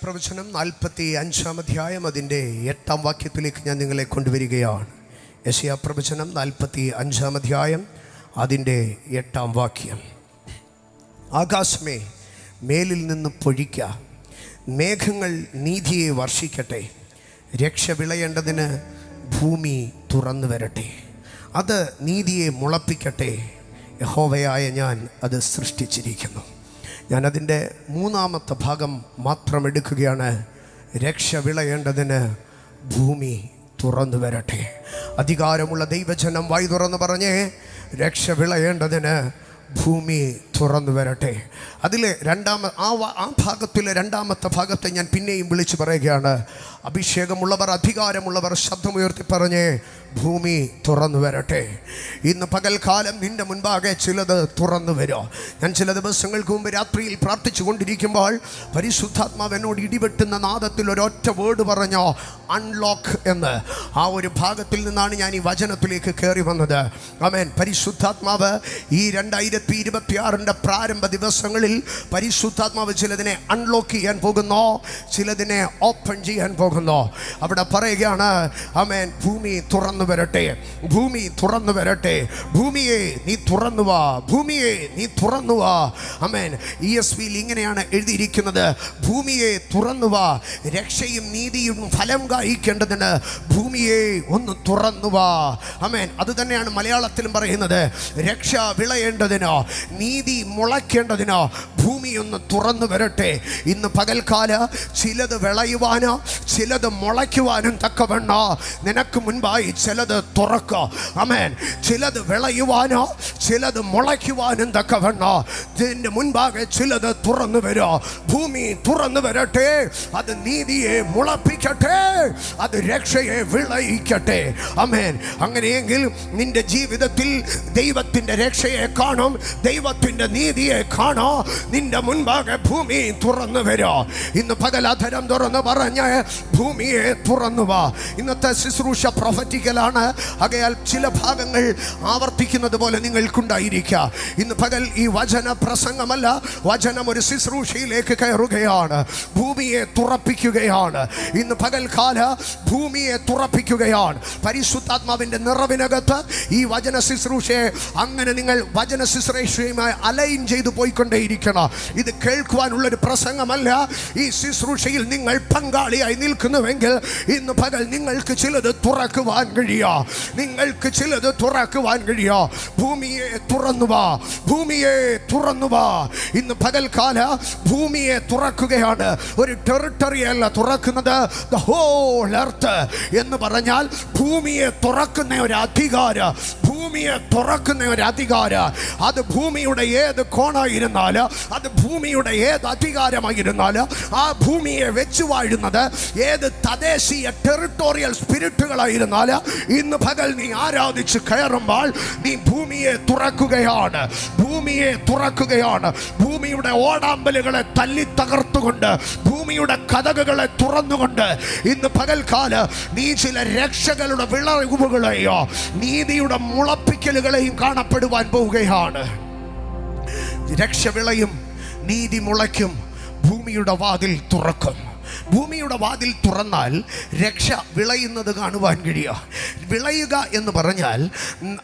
പ്രവചനം 45 അധ്യായം അതിൻ്റെ 8 വാക്യത്തിലേക്ക് ഞാൻ നിങ്ങളെ കൊണ്ടുവരികയാണ്. യെശയ്യാ പ്രവചനം 45 അധ്യായം അതിൻ്റെ 8 വാക്യം. ആകാശമേ മേലിൽ നിന്ന് പൊഴിക്ക, മേഘങ്ങൾ നീതിയെ വർഷിക്കട്ടെ, രക്ഷ വിളയേണ്ടതിന് ഭൂമി തുറന്നു വരട്ടെ, അത് നീതിയെ മുളപ്പിക്കട്ടെ, യഹോവയായ ഞാൻ അത് സൃഷ്ടിച്ചിരിക്കുന്നു. ഞാനതിൻ്റെ 3-ാമത്തെ ഭാഗം മാത്രം എടുക്കുകയാണ്. രക്ഷ വിളയേണ്ടതിന് ഭൂമി തുറന്നു വരട്ടെ. അധികാരമുള്ള ദൈവജനം വായി തുറന്ന് പറഞ്ഞേ, രക്ഷ വിളയേണ്ടതിന് ഭൂമി തുറന്നു വരട്ടെ. അതിലെ ആ ഭാഗത്തിലെ 2-ാമത്തെ ഭാഗത്തെ ഞാൻ പിന്നെയും വിളിച്ചു പറയുകയാണ്. അഭിഷേകമുള്ളവർ, അധികാരമുള്ളവർ ശബ്ദമുയർത്തി പറഞ്ഞേ, ഭൂമി തുറന്നു വരട്ടെ. ഇന്ന് പകൽക്കാലം നിൻ്റെ മുൻപാകെ ചിലത് തുറന്നു വരും. ഞാൻ ചില ദിവസങ്ങൾക്ക് മുമ്പ് രാത്രിയിൽ പ്രാർത്ഥിച്ചു കൊണ്ടിരിക്കുമ്പോൾ പരിശുദ്ധാത്മാവ് എന്നോട് ഇടിവെട്ടുന്ന നാദത്തിൽ ഒരൊറ്റ വേർഡ് പറഞ്ഞോ, അൺലോക്ക് എന്ന്. ആ ഒരു ഭാഗത്തിൽ നിന്നാണ് ഞാൻ ഈ വചനത്തിലേക്ക് കയറി വന്നത്. ആമേൻ. പരിശുദ്ധാത്മാവ് ഈ 2026 പ്രാരംഭ ദിവസങ്ങളിൽ പരിശുദ്ധാത്മാവ് ചിലതിനെ അൺലോക്ക് ചെയ്യാൻ പോകുന്നു, ചിലതിനെ ഓപ്പൺ ചെയ്യാൻ പോകുന്നു. അവിടെ പറയുകയാണ്, ആമേൻ, ഭൂമി തുറന്നു വരട്ടെ, ഭൂമി തുറന്നു വരട്ടെ, ഭൂമിയെ നീ തുറന്നു വാ, ഭൂമിയെ നീ തുറന്നു വാ. ആമേൻ. ESV-യിൽ ഇങ്ങനെയാണ് എഴുതിയിരിക്കുന്നത്, ഭൂമിയെ തുറന്നു വാ, രക്ഷയും നീതിയും ഫലം കായ്ക്കേണ്ടതിന് ഭൂമിയെ ഒന്ന് തുറന്നു വാ. ആമേൻ. അത് തന്നെയാണ് മലയാളത്തിലും പറയുന്നത്. രക്ഷ വിളയേണ്ടതിനോ നീതി മുളയ്ക്കേണ്ടതിനോ ഭൂമി ഒന്ന് തുറന്നു വരട്ടെ. ഇന്ന് പകൽക്കാല ചിലത് വിളയുവാനോ ചിലത് മുളയ്ക്കുവാനും തക്കവണ്ണോ നിനക്ക് മുൻപായി ചിലത് തുറക്കുക. ആമേൻ. ചിലത് വിളയുവാനോ ചിലത് മുളയ്ക്കുവാനും തക്കവണ്ണോ ഇതിൻ്റെ മുൻപാകെ ചിലത് തുറന്നു വരോ. ഭൂമി തുറന്നു വരട്ടെ, അത് നീതിയെ മുളപ്പിക്കട്ടെ, അത് രക്ഷയെ വിളയിക്കട്ടെ. ആമേൻ. അങ്ങനെയെങ്കിൽ നിന്റെ ജീവിതത്തിൽ ദൈവത്തിൻ്റെ രക്ഷയെ കാണും, ദൈവത്തിൻ്റെ നീതിയെ കാണോ. നിന്റെ മുൻപാകെ ഭൂമി തുറന്നു വരോ. ഇന്ന് പകലധരം തുറന്ന് പറഞ്ഞ് ഭൂമിയെ തുറന്നു വാ. ഇന്നത്തെ ശുശ്രൂഷ പ്രൊഫറ്റിക്കലാണ്. ആകയാൽ ചില ഭാഗങ്ങൾ ആവർത്തിക്കുന്നത് പോലെ നിങ്ങൾക്കുണ്ടായിരിക്കുക. ഇന്ന് പകൽ ഈ വചന പ്രസംഗമല്ല, വചനം ഒരു ശുശ്രൂഷയിലേക്ക് കയറുകയാണ്, ഭൂമിയെ തുറപ്പിക്കുകയാണ്. ഇന്ന് പകൽക്കാല ഭൂമിയെ തുറപ്പിക്കുകയാണ്. പരിശുദ്ധാത്മാവിൻ്റെ നിറവിനകത്ത് ഈ വചന ശുശ്രൂഷയെ അങ്ങനെ നിങ്ങൾ വചന ശുശ്രൂഷയുമായി അലൈൻ ചെയ്തു പോയിക്കൊണ്ടേയിരിക്കണം. ഇത് കേൾക്കുവാനുള്ളൊരു പ്രസംഗമല്ല. ഈ ശുശ്രൂഷയിൽ നിങ്ങൾ പങ്കാളിയായി നിൽക്കുന്നുവെങ്കിൽ ഇന്ന് പകൽ നിങ്ങൾക്ക് ചിലത് തുറക്കുവാൻ കഴിയുക, നിങ്ങൾക്ക് ചിലത് തുറക്കുവാൻ കഴിയുക. ഭൂമിയെ തുറന്നു വാ, ഭൂമിയെ തുറന്നു വാ. ഇന്ന് പകൽക്കാല ഭൂമിയെ തുറക്കുകയാണ്. ഒരു ടെറിട്ടറി അല്ല തുറക്കുന്നത്, ദ ഹോൾ എർത്ത് എന്ന് പറഞ്ഞാൽ ഭൂമിയെ തുറക്കുന്ന ഒരു അധികാര, ഭൂമിയെ തുറക്കുന്ന ഒരു അധികാര. അത് ഭൂമിയുടെ ഏത് കോണായിരുന്നാല്, അത് ഭൂമിയുടെ ഏത് അധികാരമായിരുന്നാല്, ആ ഭൂമിയെ വെച്ച് വാഴുന്നത് ഏത് തദ്ദേശീയ ടെറിട്ടോറിയൽ സ്പിരിറ്റുകളായിരുന്നാല്, ഇന്ന് പകൽ നീ ആരാധിച്ച് കയറുമ്പോൾ നീ ഭൂമിയെ തുറക്കുകയാണ്, ഭൂമിയെ തുറക്കുകയാണ്. ഭൂമിയുടെ ഓടാമ്പലുകളെ തല്ലി തകർത്തുകൊണ്ട്, ഭൂമിയുടെ കതകുകളെ തുറന്നുകൊണ്ട് ഇന്ന് പകൽക്കാല നീ ചില രക്ഷകളുടെ വിളവുകളെയോ നീതിയുടെ മുളപ്പിക്കലുകളെയും കാണപ്പെടുവാൻ പോവുകയാണ്. രക്ഷ വിളയും, നീതി മുളയ്ക്കും, ഭൂമിയുടെ വാതിൽ തുറക്കും. ഭൂമിയുടെ വാതിൽ തുറന്നാൽ രക്ഷ വിളയുന്നത് കാണുവാൻ കഴിയുക. വിളയുക എന്ന് പറഞ്ഞാൽ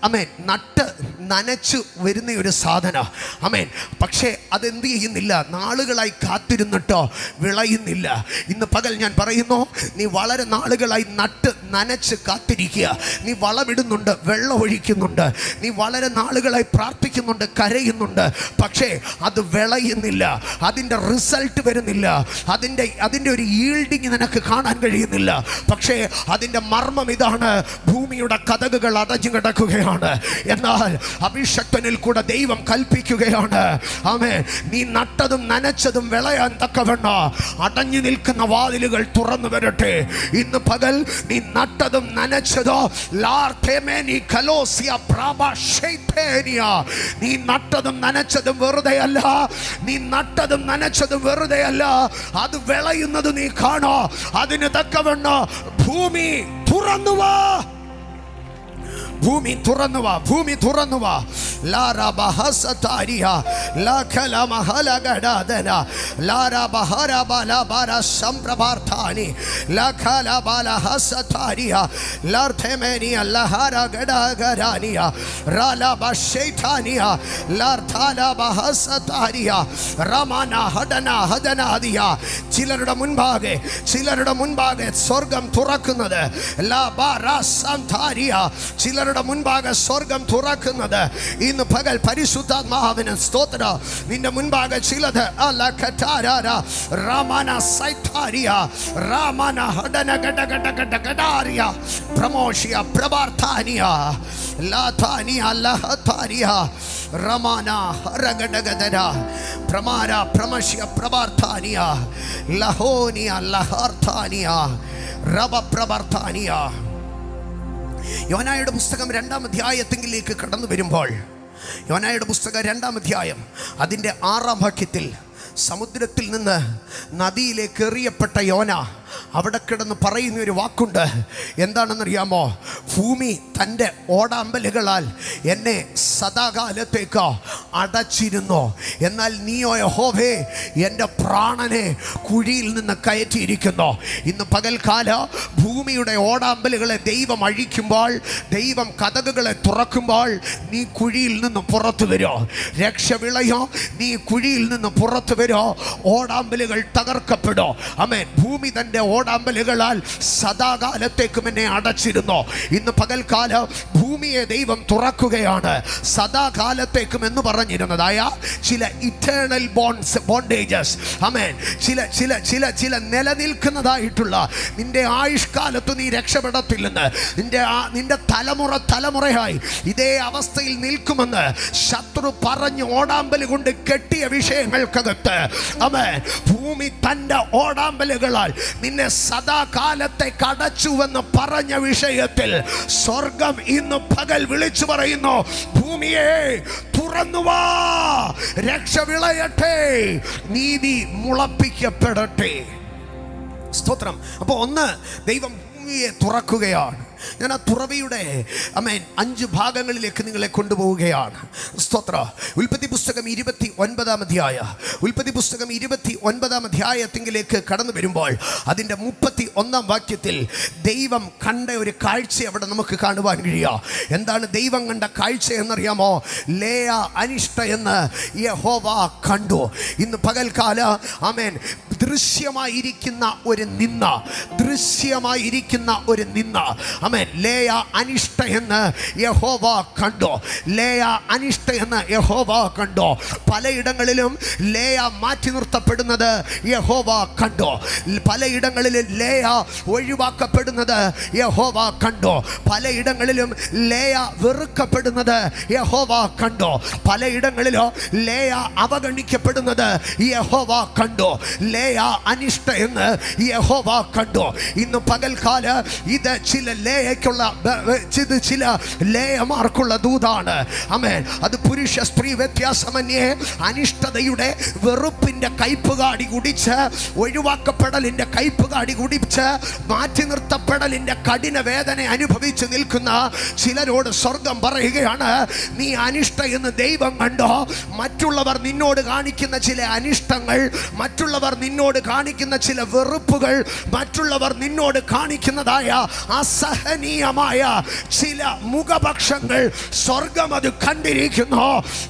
അമേൻ, നട്ട് നനച്ചു വരുന്ന ഒരു സാധനം. അമേൻ. പക്ഷേ അതെന്ത് ചെയ്യുന്നില്ല, നാളുകളായി കാത്തിരുന്നിട്ടോ വിളയുന്നില്ല. ഇന്ന് പകൽ ഞാൻ പറയുന്നു, നീ വളരെ നാളുകളായി നട്ട് നനച്ച് കാത്തിരിക്കുക. നീ വളമിടുന്നുണ്ട്, വെള്ളം ഒഴിക്കുന്നുണ്ട്, നീ വളരെ നാളുകളായി പ്രാർത്ഥിക്കുന്നുണ്ട്, കരയുന്നുണ്ട്, പക്ഷേ അത് വിളയുന്നില്ല, അതിൻ്റെ റിസൾട്ട് വരുന്നില്ല, അതിൻ്റെ ഒരു ഈൽഡിങ് നിനക്ക് കാണാൻ കഴിയുന്നില്ല. പക്ഷേ അതിൻ്റെ മർമ്മം ഇതാണ്, ഭൂമിയുടെ കതകുകൾ അടഞ്ഞു കിടക്കുകയാണ്. എന്നാൽ അഭിഷക്തനിൽ കൂടെ ദൈവം കൽപ്പിക്കുകയാണ്, ആമേൻ, നീ നട്ടതും നനച്ചതും വിളയാൻ തക്കവണ്ണ അടഞ്ഞു നിൽക്കുന്ന വാതിലുകൾ തുറന്നു വരട്ടെ. ഇന്ന് പകൽ നീ നട്ടതും നനച്ചതോ നീ നട്ടതും നനച്ചതും വെറുതെ അല്ല, നീ നട്ടതും നനച്ചതും വെറുതെ അല്ല, അത് വിളയുന്നത് നീ കാണോ. അതിന് തക്കവണ്ണ ഭൂമി തുറന്നു വാ, ഭൂമി തുറന്നു വാ, ഭൂമി തുറന്നു വാ. ലാരാ ബഹാരാ ബാലാ ബാരാ സംപ്രഭാർത്ഥാനി ലഖാലാ ബാലാ ഹസതാരിയ ലാർഥേമേനിയ ലഹാരാ ഗഡഗരാനിയ റാലാ ബശൈതാനിയ ലാർഥാലാ ബഹസതാരിയ റമാന ഹദന ഹദനാദിയ. ചിലരുടെ മുൻപാകെ സ്വർഗം തുറക്കുന്നത്, ചിലരുടെ മുൻപാകെ സ്വർഗം തുറക്കുന്നത് ഇന്ന് പകൽ പരിശുദ്ധാത്മാവിന് സ്തോത്രം. നിന്റെ മുൻപാകെ ചിലത് റമാന സൈതാരിയ റമാന ഹദന ഗഡഗഡഗഡഗഡാരിയ പ്രമോഷിയ പ്രബാർത്ഥാനിയ ലാഥാനിയ ലഹതാരിയ റമാന ഹരഗഡഗദര പ്രമാര പ്രമശ്യ പ്രബാർത്ഥാനിയ ലഹോനിയ ലഹാർത്ഥാനിയ റബ പ്രബാർത്ഥാനിയ. യോനായുടെ പുസ്തകം 2-ാം അധ്യായത്തിലേക്ക് കടന്നു വരുമ്പോൾ, യോനായുടെ പുസ്തകം 2-ാം അധ്യായം അതിൻ്റെ 6-ാം വാക്യത്തിൽ, സമുദ്രത്തിൽ നിന്ന് നദിയിലേക്ക് എറിയപ്പെട്ട യോന അവിടെ കിടന്ന് പറയുന്ന ഒരു വാക്കുണ്ട്. എന്താണെന്നറിയാമോ? ഭൂമി തൻ്റെ ഓടാമ്പലുകളാൽ എന്നെ സദാകാലത്തേക്ക് അടച്ചിരുന്നു, എന്നാൽ നീയോ യഹോവേ എൻ്റെ പ്രാണനെ കുഴിയിൽ നിന്ന് കയറ്റിയിരിക്കുന്നു. ഇന്ന് പകൽക്കാല ഭൂമിയുടെ ഓടാമ്പലുകളെ ദൈവം അഴിക്കുമ്പോൾ, ദൈവം കതകുകളെ തുറക്കുമ്പോൾ, നീ കുഴിയിൽ നിന്ന് പുറത്തു വരുമോ? രക്ഷ വിളയോ? നീ കുഴിയിൽ നിന്ന് പുറത്തു വരുമോ? ഓടാമ്പലുകൾ തകർക്കപ്പെടോ? ആമേൻ. ഭൂമി തൻ്റെ ഓടാമ്പലുകളാൽ സദാകാലത്തേക്കും എന്നെ അടച്ചിരുന്നു. ഇന്ന് പകൽക്കാലം ഭൂമിയെ ദൈവം തുറക്കുകയാണ്. സദാകാലത്തേക്കും എന്ന് പറഞ്ഞിരുന്നതായ ചില ഇറ്റേണൽ ബോണ്ടേജസ്, ആമേൻ, ചില നിലനിൽക്കുന്നതായിട്ടുള്ള നിന്റെ ആയുഷ്കാലത്ത് നീ രക്ഷപ്പെടത്തില്ലെന്ന്, നിന്റെ തലമുറയായി ഇതേ അവസ്ഥയിൽ നിൽക്കുമെന്ന് ശത്രു പറഞ്ഞ് ഓടാമ്പല് കൊണ്ട് കെട്ടിയ വിഷയങ്ങൾക്കകത്ത്, ആമേൻ, ഭൂമി തൻ്റെ ഓടാമ്പലുകളാൽ നിന്നെ സദാകാലത്തേക്ക് അടച്ചുവെന്ന് പറഞ്ഞ വിഷയത്തിൽ സ്വർഗം ഇന്ന് പകൽ വിളിച്ചു പറയുന്നു, ഭൂമിയെ തുറന്നുവാ, രക്ഷ വിളയട്ടെ, നീതി മുളപ്പിക്കപ്പെടട്ടെ. സ്തോത്രം. അപ്പോൾ ഒന്ന്, ദൈവം ഭൂമിയെ തുറക്കുകയാണ്. ഞാൻ ആ തുറവിയുടെ 5 ഭാഗങ്ങളിലേക്ക് നിങ്ങളെ കൊണ്ടുപോവുകയാണ്. സ്തോത്ര. ഉൽപ്പത്തി പുസ്തകം 29-ാം അധ്യായം, ഉൽപ്പത്തി പുസ്തകം 29-ാം അധ്യായത്തിലേക്ക് കടന്നു വരുമ്പോൾ അതിൻ്റെ 31-ാം വാക്യത്തിൽ ദൈവം കണ്ട ഒരു കാഴ്ച അവിടെ നമുക്ക് കാണുവാൻ കഴിയുക. എന്താണ് ദൈവം കണ്ട കാഴ്ച എന്നറിയാമോ? ലേയ അനിഷ്ട എന്ന് യഹോവ കണ്ടു. ഇന്ന് പകൽക്കാല ആമേൻ, ദൃശ്യമായിരിക്കുന്ന ഒരു നിന്ന ആമേൻ, ലേയ അനിഷ്ട എന്ന് യഹോവ കണ്ടു. ലേയ അനിഷ്ട എന്ന് യഹോവ കണ്ടു. പലയിടങ്ങളിലും ലേയ മാറ്റി നിർത്തപ്പെടുന്നത് യഹോവ കണ്ടു. പലയിടങ്ങളിലും ലേയ ഒഴിവാക്കപ്പെടുന്നത് യഹോവ കണ്ടു. പലയിടങ്ങളിലും ലേയ വെറുക്കപ്പെടുന്നത് യഹോവ കണ്ടു. പലയിടങ്ങളിലും ലേയ അവഗണിക്കപ്പെടുന്നത് യഹോവ കണ്ടു. ലേയ അനിഷ്ട എന്ന് യഹോവ കണ്ടു. ഇന്ന് പകൽക്കാല ഇത് ചില ലേയമാർക്കുള്ള ദൂതാണ്. ആമേൻ. അത് പുരുഷ സ്ത്രീ വ്യത്യാസമന്യേ അനിഷ്ടതയുടെ വെറുപ്പിന്റെ കയ്പുകാടി കുടിച്ച്, ഒഴിവാക്കപ്പെടലിന്റെ കയ്പുകാടി കുടിച്ച്, മാറ്റി നിർത്തപ്പെടലിന്റെ കഠിന വേദന അനുഭവിച്ച് നിൽക്കുന്ന ചിലരോട് സ്വർഗം പറയുകയാണ്, നീ അനിഷ്ട എന്ന് ദൈവം കണ്ടോ? മറ്റുള്ളവർ നിന്നോട് കാണിക്കുന്ന ചില അനിഷ്ടങ്ങൾ, മറ്റുള്ളവർ നിന്നോട് കാണിക്കുന്ന ചില വെറുപ്പുകൾ, മറ്റുള്ളവർ നിന്നോട് കാണിക്കുന്നതായ അസഹനീയമായ ചില മുഖപക്ഷങ്ങൾ സ്വർഗം അത് കണ്ടിരിക്കുന്നു.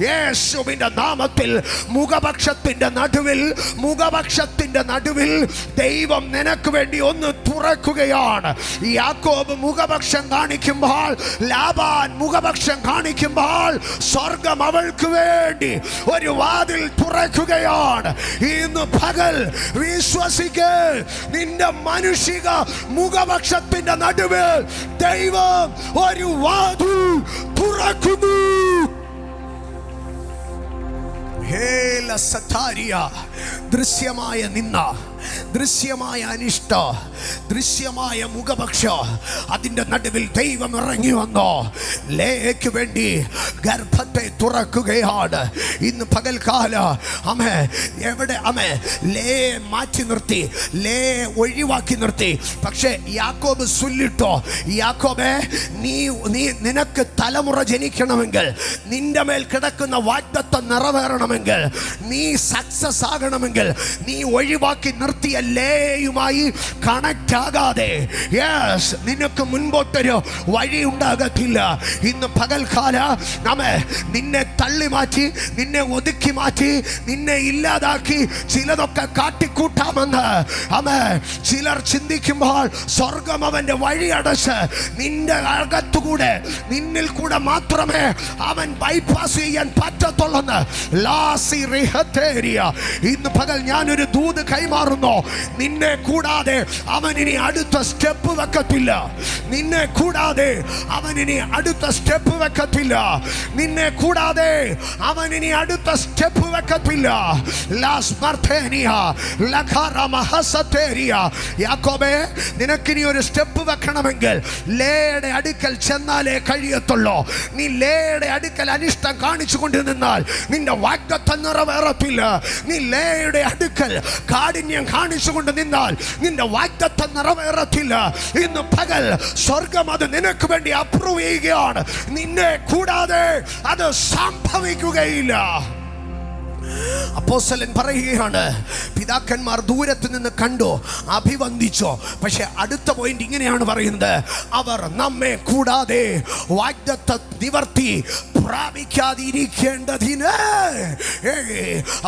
യേശുവിന്റെ നാമത്തിൽ മുഖപക്ഷത്തിന്റെ നടുവിൽ ദൈവം നിനക്ക് വേണ്ടി ഒന്ന് തുറക്കുകയാണ്. യാക്കോബ് മുഖപക്ഷം കാണിക്കുമ്പോൾ, ലാബാൻ മുഖപക്ഷം കാണിക്കുമ്പോൾ, സ്വർഗം അവൾക്ക് വേണ്ടി ഒരു വാതിൽ തുറക്കുകയാണ്. ഇന്ന് പകൽ വിശ്വസിക്ക്, നിന്റെ മാനുഷിക മുഖപക്ഷത്തിന്റെ നടുവിൽ ദൈവം ഒരു വാതിൽ തുറക്കുന്നു. ദൃശ്യമായ നിന്ന, ദൃശ്യമായ അനിഷ്ട, ദൃശ്യമായ മുഖപക്ഷ, അതിൻ്റെ നടുവിൽ ദൈവം ഇറങ്ങി വന്നോ ലേയ്ക്ക് വേണ്ടി ഗർഭത്തെ തുറക്കുകയാണ്. ഇന്ന് പകൽക്കാല അമേ എവിടെ അമേ ലേ മാറ്റി നിർത്തി, ലേ ഒഴിവാക്കി നിർത്തി. പക്ഷേ യാക്കോബ് ചൊല്ലിട്ടോ, യാക്കോബേ, നിനക്ക് തലമുറ ജനിക്കണമെങ്കിൽ, നിന്റെ മേൽ കിടക്കുന്ന വാഗ്ദത്തം നിറവേറണമെങ്കിൽ ആകണമെങ്കിൽ, നീ സക്സസ് ആകണമെങ്കിൽ, നീ ഒഴിവാക്കി നിർത്തിയ ലേയുമായി കണക്റ്റ് ആകാതെ നിനക്ക് മുൻപോട്ടൊരു വഴി ഉണ്ടാകത്തില്ല. ഇന്ന് പകൽക്കാല നിന്നെ തള്ളി മാറ്റി, നിന്നെ ഒതുക്കി മാറ്റി, നിന്നെ ഇല്ലാതാക്കി ചിലതൊക്കെ കാട്ടിക്കൂട്ടാമെന്ന് ചിലർ ചിന്തിക്കുമ്പോൾ സ്വർഗം അവന്റെ വഴി അടച്ച് നിന്റെ അകത്തുകൂടെ, നിന്നിൽ കൂടെ മാത്രമേ അവൻ ബൈപ്പാസ് ചെയ്യാൻ പറ്റത്തുള്ളെന്ന് ഇന്ന് പകൽ ഞാനൊരു ദൂത് കൈമാറുന്നു. നിന്നെ കൂടാതെ അവൻ ഇനി അടുത്ത സ്റ്റെപ്പ് വെക്കത്തില്ല. നിന്നെ കൂടാതെ അവൻ ഇനി അടുത്ത സ്റ്റെപ്പ് വെക്കത്തില്ല. നിന്നെ കൂടാതെ അവൻ ഇനി അടുത്ത സ്റ്റെപ്പ് വെക്കത്തില്ല. യാക്കോബേ, നിനക്കിനി ഒരു സ്റ്റെപ്പ് വെക്കണമെങ്കിൽ ലേയുടെ അടുക്കൽ ചെന്നാലേ കഴിയത്തുള്ളൂ. നീ ലേയുടെ അടുക്കൽ അനിഷ്ടം കാണിച്ചു കൊണ്ട് നിന്നാൽ നിന്റെ വാഗ്ദത്തം നിറവേറത്തില്ല. നീ ലേയുടെ അടുക്കൽ കാഠിന്യം കാണിച്ചുകൊണ്ട് നിന്നാൽ നിന്റെ വാഗ്ദത്തം നിറവേറത്തില്ല. ഇന്ന് പകൽ സ്വർഗം അത് നിനക്ക് വേണ്ടി അപ്രൂവ് ചെയ്യുകയാണ്. നിന്നെ കൂടാതെ അത് സംഭവിക്കുകയില്ല. അപ്പോസ്തലൻ പറയുകയാണ്, പിതാക്കന്മാർ ദൂരത്ത് നിന്ന് കണ്ടു, അഭിവന്ദിച്ചോ. പക്ഷെ അടുത്ത പോയിന്റ് ഇങ്ങനെയാണ് പറയുന്നത്, അവർ നമ്മെ കൂടാതെ വാഗ്ദത്ത നിവർത്തി പ്രാപിക്കാതിരിക്കേണ്ടതിന്.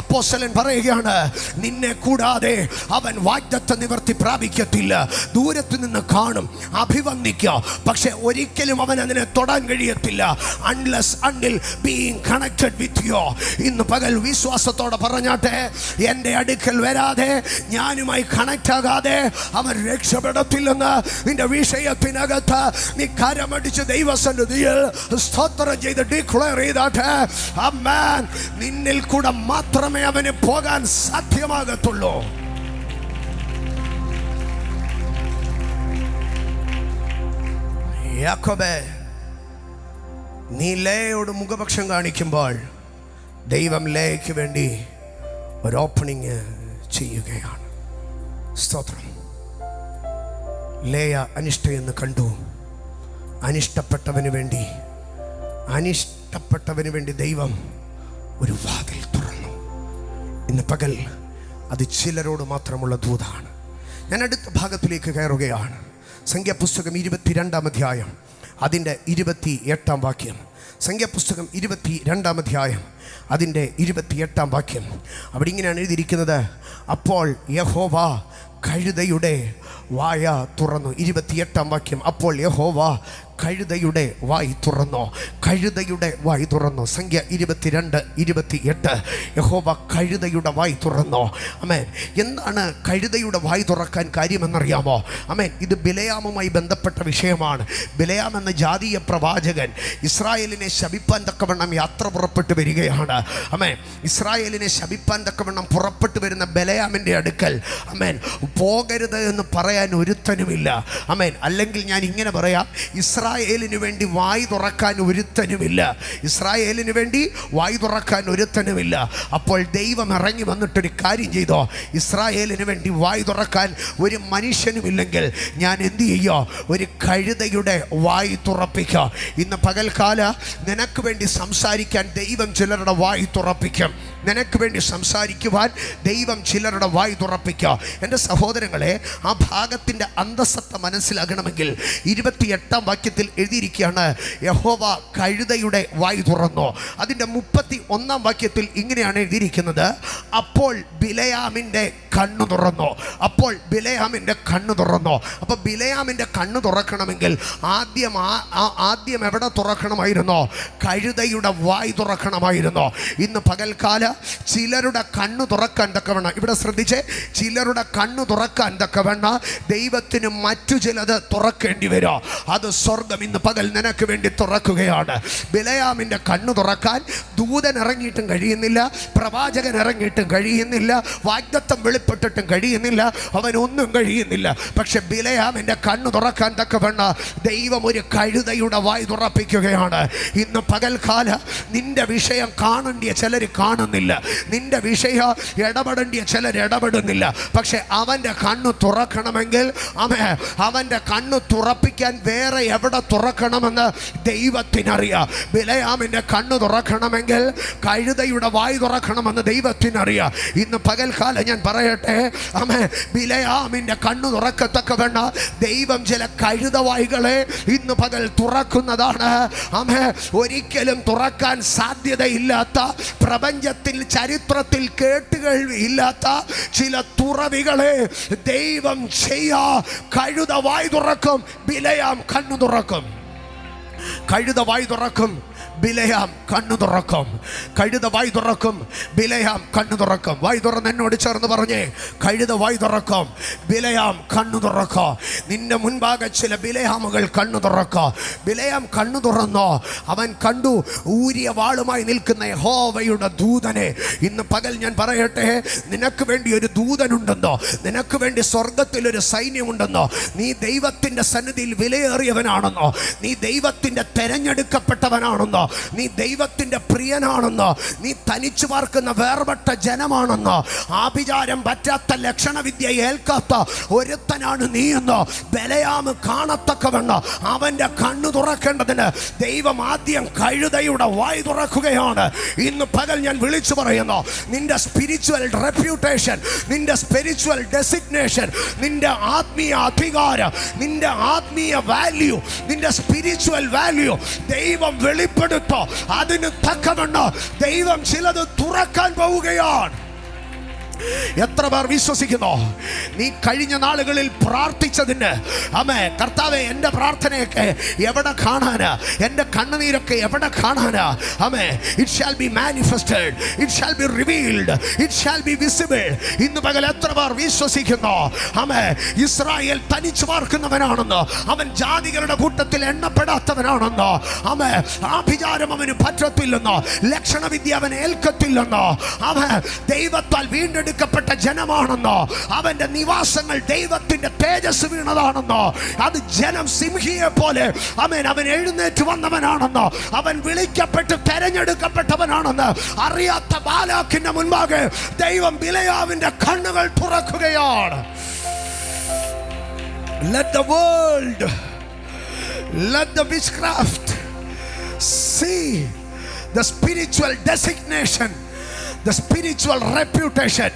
അപ്പോസ്തലൻ പറയുകയാണ്, നിന്നെ കൂടാതെ അവൻ വാഗ്ദത്ത നിവർത്തി പ്രാപിക്കത്തില്ല. ദൂരത്ത് നിന്ന് കാണും, അഭിവന്ദിക്കുക, പക്ഷെ ഒരിക്കലും അവൻ അതിനെ തൊടാൻ കഴിയത്തില്ല. until being connected with you. ഇന്ന് പകൽ വിശ്വാസത്തോടെ പറഞ്ഞാട്ടെ, എൻ്റെ അടുക്കൽ വരാതെ, ഞാനുമായി കണക്ട് ആകാതെ അവൻ രക്ഷപ്പെടത്തില്ലെന്ന് നിന്റെ വിഷയത്തിനകത്ത് നീ കരമടിച്ച് ദൈവസന്നിധിയിൽ സ്തോത്രം ചെയ്ത് ഡിക്ലെയർ ചെയ്താട്ടെ. ആമേൻ. നിന്നിൽ കൂടെ മാത്രമേ അവന് പോകാൻ സാധ്യമാകത്തുള്ളൂ. യാക്കോബേ, നീ ലേയോട് മുഖപക്ഷം കാണിക്കുമ്പോൾ ദൈവം ലേയ്ക്ക് വേണ്ടി ഒരു ഓപ്പണിങ് ചെയ്യുകയാണ്. സ്തോത്രം. ലേയ അനിഷ്ടയെന്ന് കണ്ടു. അനിഷ്ടപ്പെട്ടവന് വേണ്ടി ദൈവം ഒരു വാതിൽ തുറന്നു. ഇന്ന് പകൽ അത് ചിലരോട് മാത്രമുള്ള ദൂതാണ്. ഞാൻ അടുത്ത ഭാഗത്തിലേക്ക് കയറുകയാണ്. സംഖ്യാപുസ്തകം 22-ാം അധ്യായം അതിൻ്റെ 28-ാം വാക്യം. സംഖ്യാപുസ്തകം 22-ാം അധ്യായം അതിൻ്റെ 28-ാം വാക്യം. അവിടെ ഇങ്ങനെയാണ് എഴുതിയിരിക്കുന്നത്, അപ്പോൾ യഹോവ കഴുതയുടെ വായ തുറന്നു. 28-ാം വാക്യം. അപ്പോൾ യഹോവ കഴുതയുടെ വായി തുറന്നു. കഴുതയുടെ വായി തുറന്നു. സംഖ്യ 22:28. യഹോവ കഴുതയുടെ വായി തുറന്നു. ആമേൻ. എന്താണ് കഴുതയുടെ വായി തുറക്കാൻ കാര്യമെന്നറിയാമോ? ആമേൻ. ഇത് ബിലയാമുമായി ബന്ധപ്പെട്ട വിഷയമാണ്. ബിലയാം എന്ന ജാതീയ പ്രവാചകൻ ഇസ്രായേലിനെ ശപിപ്പാൻ തക്കവണ്ണം യാത്ര പുറപ്പെട്ടു വരികയാണ്. ആമേൻ. ഇസ്രായേലിനെ ശപിപ്പാൻ തക്കവണ്ണം പുറപ്പെട്ടു വരുന്ന ബിലയാമിൻ്റെ അടുക്കൽ ആമേൻ പോകരുത് എന്ന് പറയാൻ ഒരുത്തനുമില്ല. ആമേൻ. അല്ലെങ്കിൽ ഞാൻ ഇങ്ങനെ പറയാം, ഇസ്രായേലിന് വേണ്ടി വായി തുറക്കാൻ ഒരുത്തനുമില്ല. ഇസ്രായേലിന് വേണ്ടി വായി തുറക്കാൻ ഒരുത്തനുമില്ല. അപ്പോൾ ദൈവം ഇറങ്ങി വന്നിട്ടൊരു കാര്യം ചെയ്തോ, ഇസ്രായേലിന് വേണ്ടി വായി തുറക്കാൻ ഒരു മനുഷ്യനുമില്ലെങ്കിൽ ഞാൻ എന്ത് ചെയ്യോ, ഒരു കഴുതയുടെ വായി തുറപ്പിക്കുക. ഇന്ന് പകൽക്കാല നിനക്ക് വേണ്ടി സംസാരിക്കാൻ ദൈവം ചിലരുടെ വായി തുറപ്പിക്കും. നിനക്ക് വേണ്ടി സംസാരിക്കുവാൻ ദൈവം ചിലരുടെ വായി തുറപ്പിക്കുക. എൻ്റെ സഹോദരങ്ങളെ, ആ ഭാഗത്തിൻ്റെ അന്തസത്ത മനസ്സിലാകണമെങ്കിൽ 28-ാം വാക്യത്തിൽ എഴുതിയിരിക്കുകയാണ്, യഹോവ കഴുതയുടെ വായി തുറന്നു. അതിൻ്റെ 31-ാം വാക്യത്തിൽ ഇങ്ങനെയാണ് എഴുതിയിരിക്കുന്നത്, അപ്പോൾ ബിലയാമിൻ്റെ കണ്ണു തുറന്നു. അപ്പോൾ ബിലയാമിൻ്റെ കണ്ണു തുറന്നു. അപ്പോൾ ബിലയാമിൻ്റെ കണ്ണു തുറക്കണമെങ്കിൽ ആദ്യം എവിടെ തുറക്കണമായിരുന്നോ? കഴുതയുടെ വായി തുറക്കണമായിരുന്നോ? ഇന്ന് പകൽക്കാല ചിലരുടെ കണ്ണു തുറക്കാൻ തക്കവണ്ണം, ഇവിടെ ശ്രദ്ധിച്ചേ, ചിലരുടെ കണ്ണു തുറക്കാൻ തക്കവണ്ണം ദൈവത്തിന് മറ്റു ചിലത് തുറക്കേണ്ടി വരും. അത് സ്വർഗം ഇന്ന് പകൽ നിനക്ക് വേണ്ടി തുറക്കുകയാണ്. ബിലയാമിൻ്റെ കണ്ണു തുറക്കാൻ ദൂതൻ ഇറങ്ങിയിട്ടും കഴിയുന്നില്ല, പ്രവാചകൻ ഇറങ്ങിയിട്ടും കഴിയുന്നില്ല, വാഗ്ദത്തം വെളിപ്പെടുത്തി ബലപ്പെട്ടിട്ടും കഴിയുന്നില്ല, അവനൊന്നും കഴിയുന്നില്ല. പക്ഷെ ബിലയാമിൻ്റെ കണ്ണു തുറക്കാൻ തക്കവണ്ണ ദൈവം ഒരു കഴുതയുടെ വായ് തുറപ്പിക്കുകയാണ്. ഇന്ന് പകൽക്കാല നിന്റെ വിഷയം കാണേണ്ടിയ ചിലർ കാണുന്നില്ല, നിന്റെ വിഷയം ഇടപെടേണ്ടിയ ചിലർ ഇടപെടുന്നില്ല. പക്ഷെ അവൻ്റെ കണ്ണു തുറക്കണമെങ്കിൽ അവൻ്റെ കണ്ണു തുറപ്പിക്കാൻ വേറെ എവിടെ തുറക്കണമെന്ന് ദൈവത്തിനറിയാം. ബിലയാമിൻ്റെ കണ്ണു തുറക്കണമെങ്കിൽ കഴുതയുടെ വായ് തുറക്കണമെന്ന് ദൈവത്തിനറിയാം. ഇന്ന് പകൽക്കാലം ഞാൻ പറയട്ടെ, ബിലയാമിൻ്റെ കണ്ണു തുറക്കത്തക്കവണ്ണ ദൈവം ചില കഴുതവായികളെ ഇന്ന് പകൽ തുറക്കുന്നതാണ്. ഒരിക്കലും തുറക്കാൻ സാധ്യതയില്ലാത്ത, പ്രപഞ്ചത്തിൽ ചരിത്രത്തിൽ കേട്ടുകേൾവിയില്ലാത്ത ചില തുറവികളെ ദൈവം കഴുത വായ് തുറക്കും, ബിലയാം കണ്ണു തുറക്കും. കഴുത വായ് തുറക്കും, ബിലയാം കണ്ണു തുറക്കും. കഴുത വായ് തുറക്കും, ബിലയാം കണ്ണു തുറക്കും. വായ് തുറന്ന് എന്നോട് ചേർന്ന് പറഞ്ഞേ, കഴുത വായ് തുറക്കും, ബിലയാം കണ്ണു തുറക്കും. നിന്റെ മുൻപാകെ ചില ബിലയാമുകൾ കണ്ണു തുറക്കും. ബിലയാം കണ്ണു തുറന്നോ, അവൻ കണ്ടു ഊരിയ വാളുമായി നിൽക്കുന്ന യഹോവയുടെ ദൂതനെ. ഇന്ന് പകൽ ഞാൻ പറയട്ടെ, നിനക്ക് വേണ്ടി ഒരു ദൂതനുണ്ടെന്നോ, നിനക്ക് വേണ്ടി സ്വർഗത്തിലൊരു സൈന്യമുണ്ടെന്നോ, നീ ദൈവത്തിൻ്റെ സന്നിധിയിൽ വിലയേറിയവനാണെന്നോ, നീ ദൈവത്തിൻ്റെ തെരഞ്ഞെടുക്കപ്പെട്ടവനാണെന്നോ, നീ ദൈവത്തിന്റെ പ്രിയനാണെന്നോ, നീ തനിച്ചു പാർക്കുന്ന വേർപെട്ട ജനമാണെന്നോ, ആഭിചാരം പറ്റാത്ത ലക്ഷണവിദ്യ ഏൽക്കാത്ത ഒരുത്തനാണ് നീ എന്നോ ബിലയാം കാണത്തക്കവണ്ണം അവന്റെ കണ്ണു തുറക്കേണ്ടതിന് ദൈവം ആദ്യം കഴുതയുടെ വായ് തുറക്കുകയാണ്. ഇന്ന് പകൽ ഞാൻ വിളിച്ചു പറയുന്നു, നിന്റെ സ്പിരിച്വൽ റെപ്യൂട്ടേഷൻ, നിന്റെ സ്പിരിച്വൽ ഡെസിഗ്നേഷൻ, നിന്റെ ആത്മീയ അധികാരം, നിന്റെ ആത്മീയ വാല്യൂ, നിന്റെ സ്പിരിച്വൽ വാല്യൂ ദൈവം വെളിപ്പെടുത്തും. അതിന് തക്കവണ്ണം ദൈവം ചിലത് തുറക്കാൻ പോവുകയാണ്. എത്ര പേർ വിശ്വസിക്കുന്നു? നീ കഴിഞ്ഞ നാളുകളിൽ പ്രാർത്ഥിച്ചതിന് കർത്താവേ, എൻ്റെ പ്രാർത്ഥനയൊക്കെ എവിടെ കാണാനാ? എൻ്റെ കണ്ണുനീരൊക്കെ എവിടെ കാണാനാ? It shall be manifested, it shall be revealed, it shall be visible. ഇന്ന് പകൽ എത്ര പേർ വിശ്വസിക്കുന്നു? ഇസ്രായേൽ തനിച്ചു പാർക്കുന്നവനാണെന്നോ, അവൻ ജാതികളുടെ കൂട്ടത്തിൽ എണ്ണപ്പെടാത്തവനാണെന്നോ, ആഭിചാരം അവന് പറ്റത്തില്ലെന്നോ, ലക്ഷണവിദ്യ അവൻ ഏൽക്കത്തില്ലെന്നോ, ദൈവത്താൽ വീണ്ടും എടുക്കപ്പെട്ട ജനമാണെന്നോ, അവന്റെ നിവാസങ്ങൾ ദൈവത്തിന്റെ തേജസ് വീണതാണെന്നോ, അത് ജനം സിംഹിയെ പോലെ അവൻ എഴുന്നേറ്റ് വന്നവനാണെന്നോ, അവൻ വിളിക്കപ്പെട്ട് തെരഞ്ഞെടുക്കപ്പെട്ടവനാണെന്ന് അറിയാത്ത ബാലാക്കിന്റെ മുൻപാകെ ദൈവം ബിലയാമിന്റെ കണ്ണുകൾ തുറക്കുകയാണ്. Let the world, let the witchcraft see the spiritual designation, the spiritual reputation.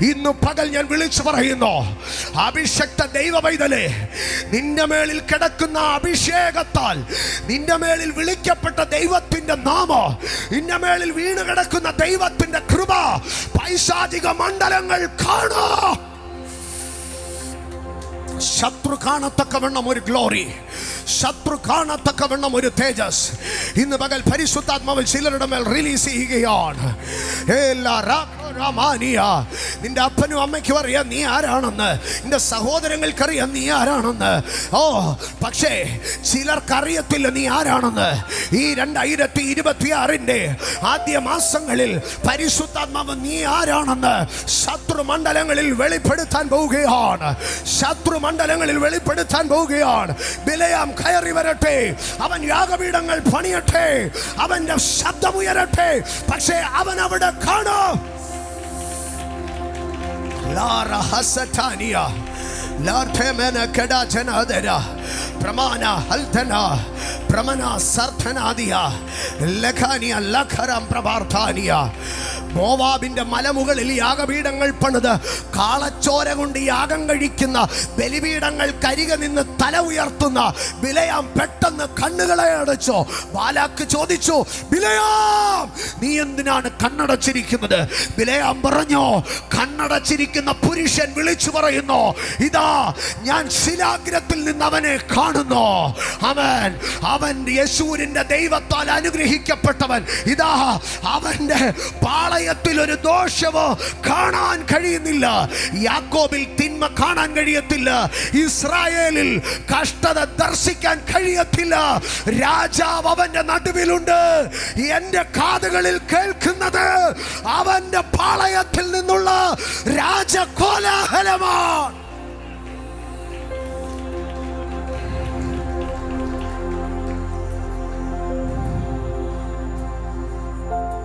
ഇന്ന് പകൽ ഞാൻ വിളിച്ചു പറയുന്നു, അഭിഷക്ത ദൈവ പൈതലേ, നിന്റെ മേളിൽ കിടക്കുന്ന അഭിഷേകത്താൽ, നിന്റെ മേളിൽ വിളിക്കപ്പെട്ട ദൈവത്തിന്റെ നാമം, നിന്റെ മേളിൽ വീണ് കിടക്കുന്ന ദൈവത്തിന്റെ കൃപ പൈശാചിക മണ്ഡലങ്ങൾ കാണാ. ശത്രു കാണത്തക്കവണ്ണം ഒരു ഗ്ലോറി, ശത്രു കാണത്തക്കവണ്ണം ഒരു തേജസ് ഇന്ന് പകൽ പരിശുദ്ധാത്മാവിൽ ചിലരുടെ മേൽ റിലീസ് ചെയ്യുകയാണ്. നിന്റെ അപ്പനും അമ്മയ്ക്കും അറിയാം നീ ആരാണെന്ന്, നിന്റെ സഹോദരങ്ങൾക്കറിയാം നീ ആരാണെന്ന്. പക്ഷേ ചിലർക്കറിയത്തില്ല നീ ആരാണെന്ന്. ഈ 2026 ആദ്യ മാസങ്ങളിൽ പരിശുദ്ധാത്മാവ് നീ ആരാണെന്ന് ശത്രു മണ്ഡലങ്ങളിൽ വെളിപ്പെടുത്താൻ പോവുകയാണ്. ശത്രു മണ്ഡലങ്ങളിൽ വെളിപ്പെടുത്താൻ പോവുകയാണ്. ബിലയാം കയറി വരട്ടെ, അവൻ യാഗപീഠങ്ങൾ പണിയട്ടെ, അവന്റെ ശബ്ദമുയരട്ടെ, പക്ഷേ അവൻ അവിടെ കാണും. ലാറ ഹസറ്റാനിയ ലാർഥേമന കടാചനാദര പ്രമാന ഹൽതന പ്രമന സർഥനാദിയ ലഖാനിയ ലഖരം പ്രഭാർത്ഥാനിയ. മോവാബിന്റെ മലമുകളിൽ യാഗപീഠങ്ങൾ പണിത് കാളച്ചോര കൊണ്ട് യാഗം കഴിക്കുന്ന, ബലിപീഠങ്ങൾ കരിക നിന്ന് തല ഉയർത്തുന്ന ബിലയാം പെട്ടെന്ന് കണ്ണുകളെ അടച്ചോ. ബാലാക്ക് ചോദിച്ചു, ബിലയാം നീ എന്തിനാണ് കണ്ണടച്ചിരിക്കുന്നത്? ബിലയാം പറഞ്ഞു, കണ്ണടച്ചിരിക്കുന്ന പുരുഷൻ വിളിച്ചു പറയുന്നു, ഇതാ ഞാൻ ശിലാഗ്രത്തിൽ നിന്ന് അവനെ കാണുന്നു. അവൻ യേശുവിന്റെ ദൈവത്താൽ അനുഗ്രഹിക്കപ്പെട്ടവൻ. ഇതാ അവന്റെ പാളയത്തിൽ ഒരു ദോഷമോ കാണാൻ കഴിയുന്നില്ല. യാക്കോബിൽ തിന്മ കാണാൻ കഴിയത്തില്ല. ഇസ്രായേലിൽ കഷ്ടത ദർശിക്കാൻ കഴിയത്തില്ല. രാജാവ് അവന്റെ നടുവിലുണ്ട്. എന്റെ കാതുകളിൽ കേൾക്കുന്നത് അവന്റെ പാളയത്തിൽ നിന്നുള്ള രാജകോലാഹലമാണ്.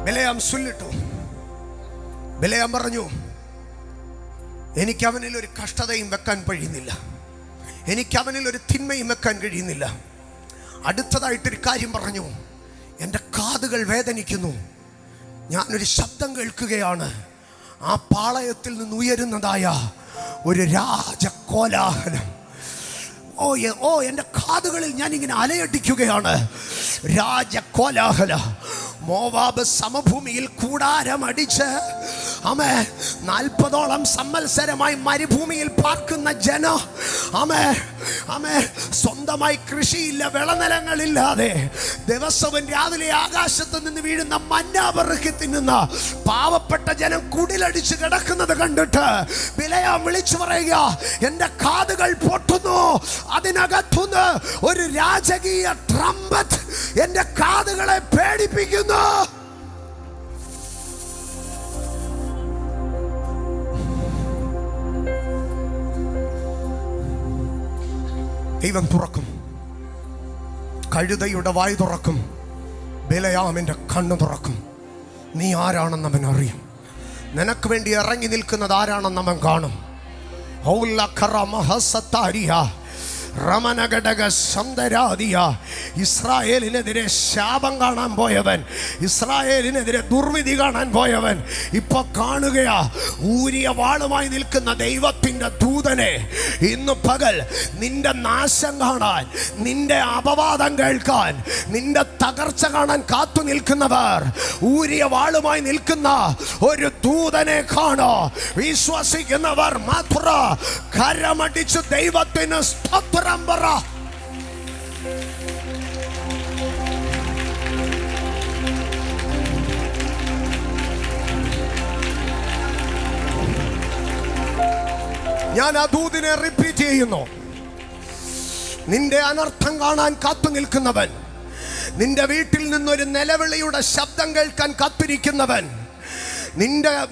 ബിലെയാം ചൊല്ലിട്ടു. ബിലെയാം പറഞ്ഞു, എനിക്ക് അവനിൽ ഒരു കഷ്ടതയും വെക്കാൻ കഴിയുന്നില്ല, എനിക്ക് അവനിൽ ഒരു തിന്മയും വെക്കാൻ കഴിയുന്നില്ല. അടുത്തതായിട്ടൊരു കാര്യം പറഞ്ഞു, എൻ്റെ കാതുകൾ വേദനിക്കുന്നു. ഞാനൊരു ശബ്ദം കേൾക്കുകയാണ്. ആ പാളയത്തിൽ നിന്ന് ഉയരുന്നതായ ഒരു രാജകോലാഹലം. ഓ എൻ്റെ കാതുകളിൽ ഞാനിങ്ങനെ അലയടിക്കുകയാണ്. രാജകോലാഹല. മോവാബ് സമഭൂമിയിൽ കൂടാരമടിച്ച് 40ഓളം സംവത്സരമായി മരുഭൂമിയിൽ പാർക്കുന്ന ജനം, സ്വന്തമായി കൃഷിയില്ല, വിളനിലങ്ങളില്ലാതെ ദിവസവും രാവിലെ ആകാശത്ത് നിന്ന് വീഴുന്ന മന്ന പെറുക്കി തിന്നുന്ന പാവപ്പെട്ട ജനം കുടിലടിച്ച് കിടക്കുന്നത് കണ്ടിട്ട് ബിലെയാം വിളിച്ചു പറയുക, എൻ്റെ കാതുകൾ പൊട്ടുന്നു. അതിനകത്തുനിന്ന് ഒരു രാജകീയ ട്രംപറ്റ് എൻ്റെ കാതുകളെ പേടിപ്പിക്കുന്നു. ദൈവം തുറക്കും, കഴുതയുടെ വായ് തുറക്കും, ബിലെയാമിന്റെ കണ്ണ് തുറക്കും. നീ ആരാണെന്ന് അവൻ അറിയും. നിനക്ക് വേണ്ടി ഇറങ്ങി നിൽക്കുന്നത് ആരാണെന്ന് അവൻ കാണും. ഇസ്രായേലിനെതിരെ ശാപം കാണാൻ പോയവൻ, ഇസ്രായേലിനെതിരെ ദുർവിധി കാണാൻ പോയവൻ ഇപ്പൊ കാണുകയാ ഊരിയ വാളുമായി നിൽക്കുന്ന ദൈവത്തിന്റെ ദൂതനെ. ഇന്ന് പകൽ നിന്റെ നാശം കാണാൻ, നിന്റെ അപവാദം കേൾക്കാൻ, നിന്റെ തകർച്ച കാണാൻ കാത്തു നിൽക്കുന്നവർ ഊരിയ വാളുമായി നിൽക്കുന്ന ഒരു ദൂതനെ കാണോ. വിശ്വസിക്കുന്നവർ മാത്രം കരമടിച്ച് ദൈവത്തിന് സ്തോത്രം പറ. ഞാൻ ആ ദൂതിനെ റിപ്പീറ്റ് ചെയ്യുന്നു. നിന്റെ അനർത്ഥം കാണാൻ കാത്തു നിൽക്കുന്നവൻ, നിന്റെ വീട്ടിൽ നിന്നൊരു നിലവിളിയുടെ ശബ്ദം കേൾക്കാൻ കാത്തിരിക്കുന്നവൻ,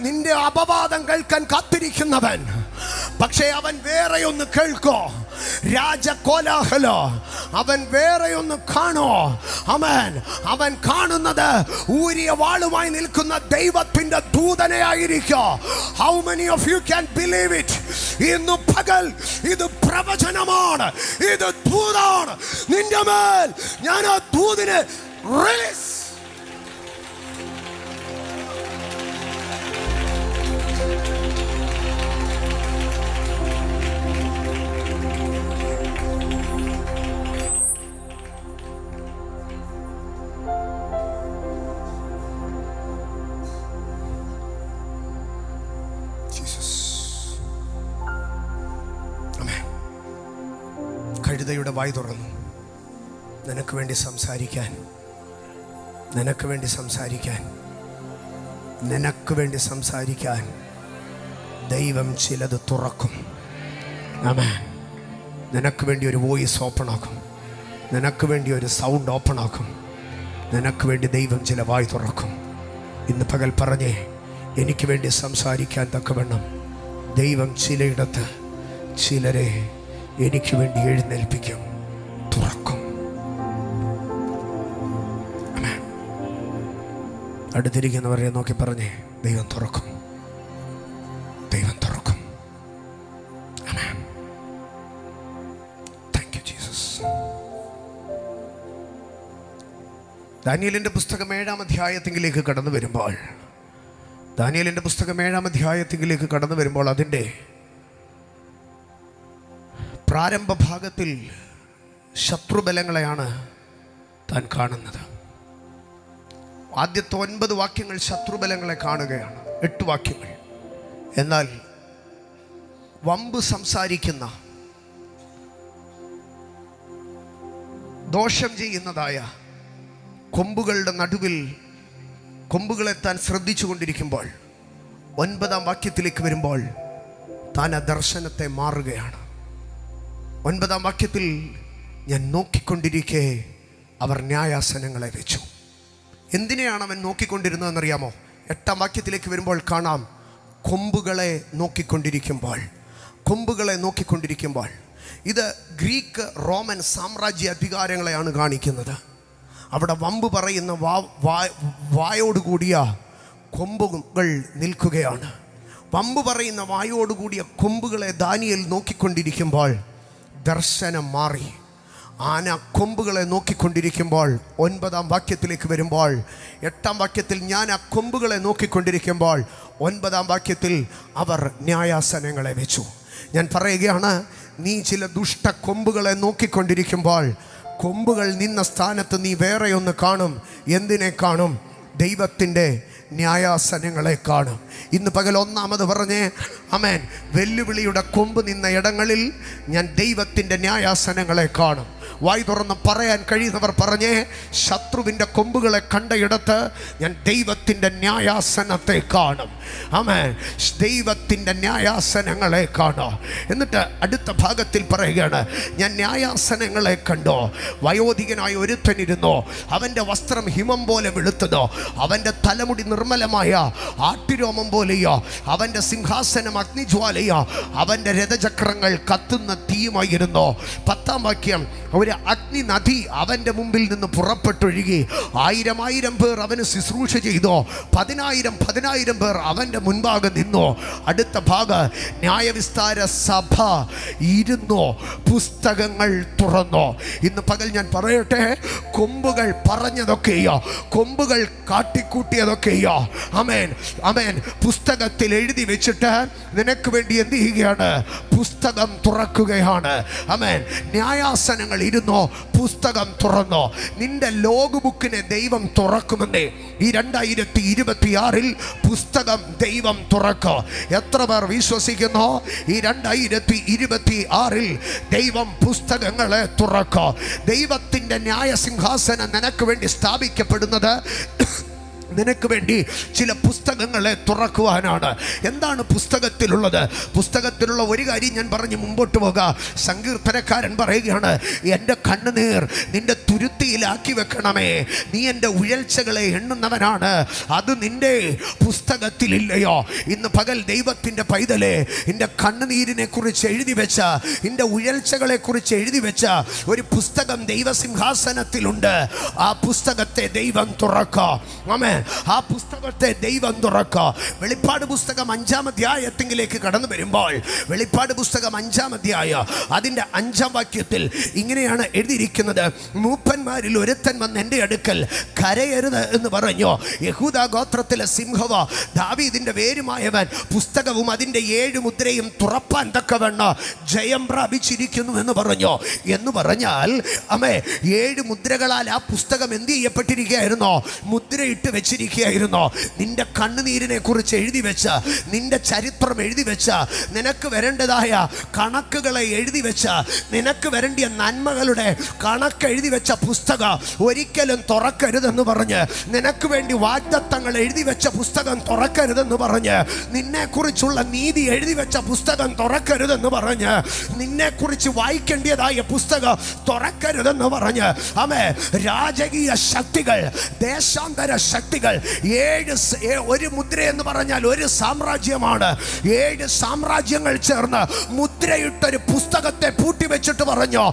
നിന്റെ അപവാദം കേൾക്കാൻ കാത്തിരിക്കുന്നവൻ, പക്ഷേ അവൻ വേറെയൊന്ന് കേൾക്കോ. രാജകോലാഹലോ. അവൻ വേറെയൊന്ന് കാണോ. അവൻ കാണുന്നത് ഊരിയ വാളുമായി നിൽക്കുന്ന ദൈവത്തിന്റെ ദൂതനെ ആയിരിക്കും. How many of you can believe it? ഇന്ന് പകൽ ഇത് പ്രവചനമാണ്, ഇത് ദൂതാണ്. നിന്റെ മേൽ ഞാൻ ആ ദൂതിനെ റിലീസ്. കഴുതയുടെ വായ് തുറന്നു. നിനക്ക് വേണ്ടി സംസാരിക്കാൻ, നിനക്ക് വേണ്ടി സംസാരിക്കാൻ, നിനക്ക് വേണ്ടി സംസാരിക്കാൻ ദൈവം ചിലത് തുറക്കും. ആമേൻ. നിനക്ക് വേണ്ടി ഒരു വോയിസ് ഓപ്പൺ ആക്കും, നിനക്ക് വേണ്ടി ഒരു സൗണ്ട് ഓപ്പൺ ആക്കും, നിനക്ക് വേണ്ടി ദൈവം ചില വായ് തുറക്കും. ഇന്ന് പകൽ പറഞ്ഞേ, എനിക്ക് വേണ്ടി സംസാരിക്കാൻ തക്കവണ്ണം ദൈവം ചിലയിടത്ത് ചിലരെ എനിക്ക് വേണ്ടി എഴുന്നേൽപ്പിക്കും, തുറക്കും. അടുത്തിരിക്കുന്നവരെ നോക്കി പറഞ്ഞേ, ദൈവം തുറക്കും, ദൈവം തുറക്കും. Thank you Jesus. ദാനിയേലിന്റെ പുസ്തകം 7-ാം അധ്യായത്തിലേക്ക് കടന്നു വരുമ്പോൾ, ദാനിയേലിന്റെ പുസ്തകം 7-ാം അധ്യായത്തിലേക്ക് കടന്നു വരുമ്പോൾ അതിൻ്റെ പ്രാരംഭ ഭാഗത്തിൽ ശത്രുബലങ്ങളെയാണ് താൻ കാണുന്നത്. ആദ്യത്തെ 9 വാക്യങ്ങൾ ശത്രുബലങ്ങളെ കാണുകയാണ്, 8 വാക്യങ്ങൾ. എന്നാൽ വമ്പ് സംസാരിക്കുന്ന, ദോഷം ചെയ്യുന്നതായ കൊമ്പുകളുടെ നടുവിൽ കൊമ്പുകളെ താൻ ശ്രദ്ധിച്ചു കൊണ്ടിരിക്കുമ്പോൾ 9-ാം വാക്യത്തിലേക്ക് വരുമ്പോൾ താൻ ആ ദർശനത്തെ മാറുകയാണ്. 9-ാം വാക്യത്തിൽ ഞാൻ നോക്കിക്കൊണ്ടിരിക്കെ അവർ ന്യായാസനങ്ങളെ വെച്ചു. എന്തിനെയാണ് അവൻ നോക്കിക്കൊണ്ടിരുന്നതെന്നറിയാമോ? 8-ാം വാക്യത്തിലേക്ക് വരുമ്പോൾ കാണാം, കൊമ്പുകളെ നോക്കിക്കൊണ്ടിരിക്കുമ്പോൾ. ഇത് ഗ്രീക്ക് റോമൻ സാമ്രാജ്യ അധികാരങ്ങളെയാണ് കാണിക്കുന്നത്. അവിടെ വമ്പ് പറയുന്ന വായോടുകൂടിയ കൊമ്പുകൾ നിൽക്കുകയാണ്. വമ്പ് പറയുന്ന വായോടുകൂടിയ കൊമ്പുകളെ ദാനിയേൽ നോക്കിക്കൊണ്ടിരിക്കുമ്പോൾ ദർശനം മാറി. ആന കൊമ്പുകളെ നോക്കിക്കൊണ്ടിരിക്കുമ്പോൾ 9-ാം വാക്യത്തിലേക്ക് വരുമ്പോൾ, 8-ാം വാക്യത്തിൽ ഞാൻ ആ കൊമ്പുകളെ നോക്കിക്കൊണ്ടിരിക്കുമ്പോൾ 9-ാം വാക്യത്തിൽ അവർ ന്യായാസനങ്ങളെ വെച്ചു. ഞാൻ പറയുകയാണ്, നീ ചില ദുഷ്ട കൊമ്പുകളെ നോക്കിക്കൊണ്ടിരിക്കുമ്പോൾ കൊമ്പുകൾ നിന്ന സ്ഥാനത്ത് നീ വേറെ ഒന്ന് കാണും. എന്തിനെ കാണും? ദൈവത്തിൻ്റെ ന്യായാസനങ്ങളെ കാണും. ഇന്ന് പകൽ ഒന്നാമത് പറഞ്ഞേ ആമേൻ. വെല്ലുവിളിയുടെ കൊമ്പ് നിന്ന ഇടങ്ങളിൽ ഞാൻ ദൈവത്തിൻ്റെ ന്യായാസനങ്ങളെ കാണും. വായ് തുറന്ന് പറയാൻ കഴിയുന്നവർ പറഞ്ഞേ, ശത്രുവിൻ്റെ കൊമ്പുകളെ കണ്ടയിടത്ത് ഞാൻ ദൈവത്തിൻ്റെ ന്യായാസനത്തെ കാണും. ആമേൻ. ദൈവത്തിൻ്റെ ന്യായാസനങ്ങളെ കാണും. എന്നിട്ട് അടുത്ത ഭാഗത്തിൽ പറയുകയാണ്, ഞാൻ ന്യായാസനങ്ങളെ കണ്ടോ. വയോധികനായ ഒരുത്തനിരുന്നോ, അവൻ്റെ വസ്ത്രം ഹിമം പോലെ വെളുത്തതോ, അവൻ്റെ തലമുടി നിർമ്മലമായ ആട്ടിരോമം പോലെയോ, അവൻ്റെ സിംഹാസനം അഗ്നിജ്വാലയോ, അവൻ്റെ രഥചക്രങ്ങൾ കത്തുന്ന തീയുമായിരുന്നു. 10-ാം വാക്യം, ഒരു അഗ്നി നദി അവൻ്റെ മുമ്പിൽ നിന്ന് പുറപ്പെട്ടൊഴുകി 1000 പേർ അവന് ശുശ്രൂഷ ചെയ്തോ, 10,000 പേർ അവൻ്റെ മുൻപാകെ നിന്നോ. അടുത്ത ഭാഗം, ന്യായവിസ്താര സഭ ഇരുന്നോ, പുസ്തകങ്ങൾ തുറന്നോ. ഇന്ന് പകൽ ഞാൻ പറയട്ടെ, കൊമ്പുകൾ പറഞ്ഞതൊക്കെയോ, കൊമ്പുകൾ കാട്ടിക്കൂട്ടിയതൊക്കെയോ ആമേൻ ആമേൻ പുസ്തകത്തിൽ എഴുതി വെച്ചിട്ട് നിനക്ക് വേണ്ടി എന്ത് ചെയ്യുകയാണ്? പുസ്തകം തുറക്കുകയാണ്. ആമേൻ. ന്യായാസനങ്ങൾ ഇരുന്നോ, പുസ്തകം തുറന്നോ. നിന്റെ ലോഗ് ബുക്കിനെ ദൈവം തുറക്കുമെന്നേ. ഈ 2026 പുസ്തകം ദൈവം തുറക്കോ. എത്ര പേർ വിശ്വസിക്കുന്നു? ഈ 2026 ദൈവം പുസ്തകങ്ങളെ തുറക്കോ. ദൈവത്തിൻ്റെ ന്യായസിംഹാസനം നിനക്ക് വേണ്ടി സ്ഥാപിക്കപ്പെടുന്നത് നിനക്ക് വേണ്ടി ചില പുസ്തകങ്ങളെ തുറക്കുവാനാണ്. എന്താണ് പുസ്തകത്തിലുള്ളത്? പുസ്തകത്തിലുള്ള ഒരു കാര്യം ഞാൻ പറഞ്ഞ് മുമ്പോട്ട് പോകാം. സങ്കീർത്തനക്കാരൻ പറയുകയാണ്, എൻ്റെ കണ്ണുനീർ നിന്റെ തുരുത്തിയിലാക്കി വെക്കണമേ. നീ എൻ്റെ ഉഴൽച്ചകളെ എണ്ണുന്നവനാണ്, അത് നിന്റെ പുസ്തകത്തിലില്ലയോ? ഇന്ന് പകൽ ദൈവത്തിൻ്റെ പൈതലെ, എൻ്റെ കണ്ണുനീരിനെ കുറിച്ച് എഴുതി വെച്ച, എൻ്റെ ഉഴൽച്ചകളെ കുറിച്ച് എഴുതി വെച്ച ഒരു പുസ്തകം ദൈവസിംഹാസനത്തിലുണ്ട്. ആ പുസ്തകത്തെ ദൈവം തുറക്കാം. ആമേൻ. ആ പുസ്തകത്തെ ദൈവം തുറക്കുക. വെളിപ്പാട് പുസ്തകം 5-ാം അധ്യായത്തിലേക്ക് കടന്നു വരുമ്പോൾ, വെളിപ്പാട് പുസ്തകം 5-ാം അധ്യായം അതിൻ്റെ 5-ാം വാക്യത്തിൽ ഇങ്ങനെയാണ് എഴുതിയിരിക്കുന്നത്, മൂപ്പന്മാരിൽ ഒരുത്തൻ വന്ന് എൻ്റെ അടുക്കൽ കരയരുത് എന്ന് പറഞ്ഞു. യഹൂദാ ഗോത്രത്തിലെ സിംഹവ, ദാവീദിൻ്റെ വേരുമായവൻ, പുസ്തകവും അതിൻ്റെ 7 മുദ്രയും തുറപ്പാൻ തക്കവണ്ണം ജയം പ്രാപിച്ചിരിക്കുന്നു എന്ന് പറഞ്ഞു. എന്ന് പറഞ്ഞാൽ അമ്മേ, 7 മുദ്രകളാൽ ആ പുസ്തകം എന്ത് ചെയ്യപ്പെട്ടിരിക്കുകയായിരുന്നോ? മുദ്രയിട്ട് വെച്ചിരിക്കുകയായിരുന്നോ? നിന്റെ കണ്ണുനീരിനെ കുറിച്ച് എഴുതി വെച്ച, നിന്റെ ചരിത്രം എഴുതി വെച്ച, നിനക്ക് വരേണ്ടതായ കണക്കുകളെ എഴുതി വെച്ച, നിനക്ക് വരേണ്ടിയ നന്മകളുടെ കണക്ക് എഴുതി വെച്ച പുസ്തകം ഒരിക്കലും തുറക്കരുതെന്ന് പറഞ്ഞ്, നിനക്ക് വേണ്ടി വാഗ്ദത്തങ്ങൾ എഴുതി വെച്ച പുസ്തകം തുറക്കരുതെന്ന് പറഞ്ഞ്, നിന്നെ കുറിച്ചുള്ള നീതി എഴുതി വെച്ച പുസ്തകം തുറക്കരുതെന്ന് പറഞ്ഞ്, നിന്നെ കുറിച്ച് വായിക്കേണ്ടതായ പുസ്തകം തുറക്കരുതെന്ന് പറഞ്ഞ്, ആമേ, രാജകീയ ശക്തികൾ, ദേശാന്തര ശക്തികൾ, 7 ഒരു മുദ്ര എന്ന് പറഞ്ഞാൽ ഒരു സാമ്രാജ്യമാണ്. 7 സാമ്രാജ്യങ്ങൾ ചേർന്ന് മുദ്രയിട്ടൊരു പുസ്തകത്തെ പൂട്ടി വെച്ചിട്ട് പറഞ്ഞു,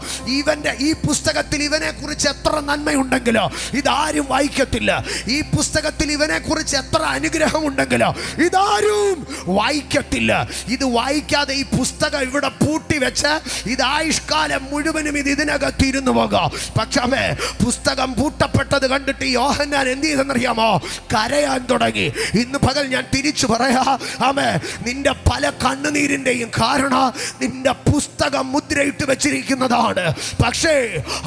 ഈ പുസ്തകത്തിൽ ഇവനെ കുറിച്ച് എത്ര നന്മയുണ്ടെങ്കിലോ ഇതാരും വായിക്കത്തില്ല. ഈ പുസ്തകത്തിൽ ഇവനെ കുറിച്ച് എത്ര അനുഗ്രഹം ഉണ്ടെങ്കിലോ ഇതാരും വായിക്കത്തില്ല. ഇത് വായിക്കാതെ ഈ പുസ്തകം ഇവിടെ പൂട്ടി വെച്ച് ഇത് ആയുഷ്കാലം മുഴുവനും ഇതിനകത്ത് ഇരുന്നു പോകാം. പക്ഷേ പുസ്തകം പൂട്ടപ്പെട്ടത് കണ്ടിട്ട് യോഹന്നാൻ എന്ത് ചെയ്തെന്നറിയാമോ? കരയാൻ തുടങ്ങി. ഇന്ന് പകൽ ഞാൻ തിരിച്ചു പറയാ, ആമേ, നിന്റെ പല കണ്ണുനീരിന്റെയും കാരണം നിന്റെ പുസ്തകം മുദ്രയിട്ട് വെച്ചിരിക്കുന്നതാണ്. പക്ഷേ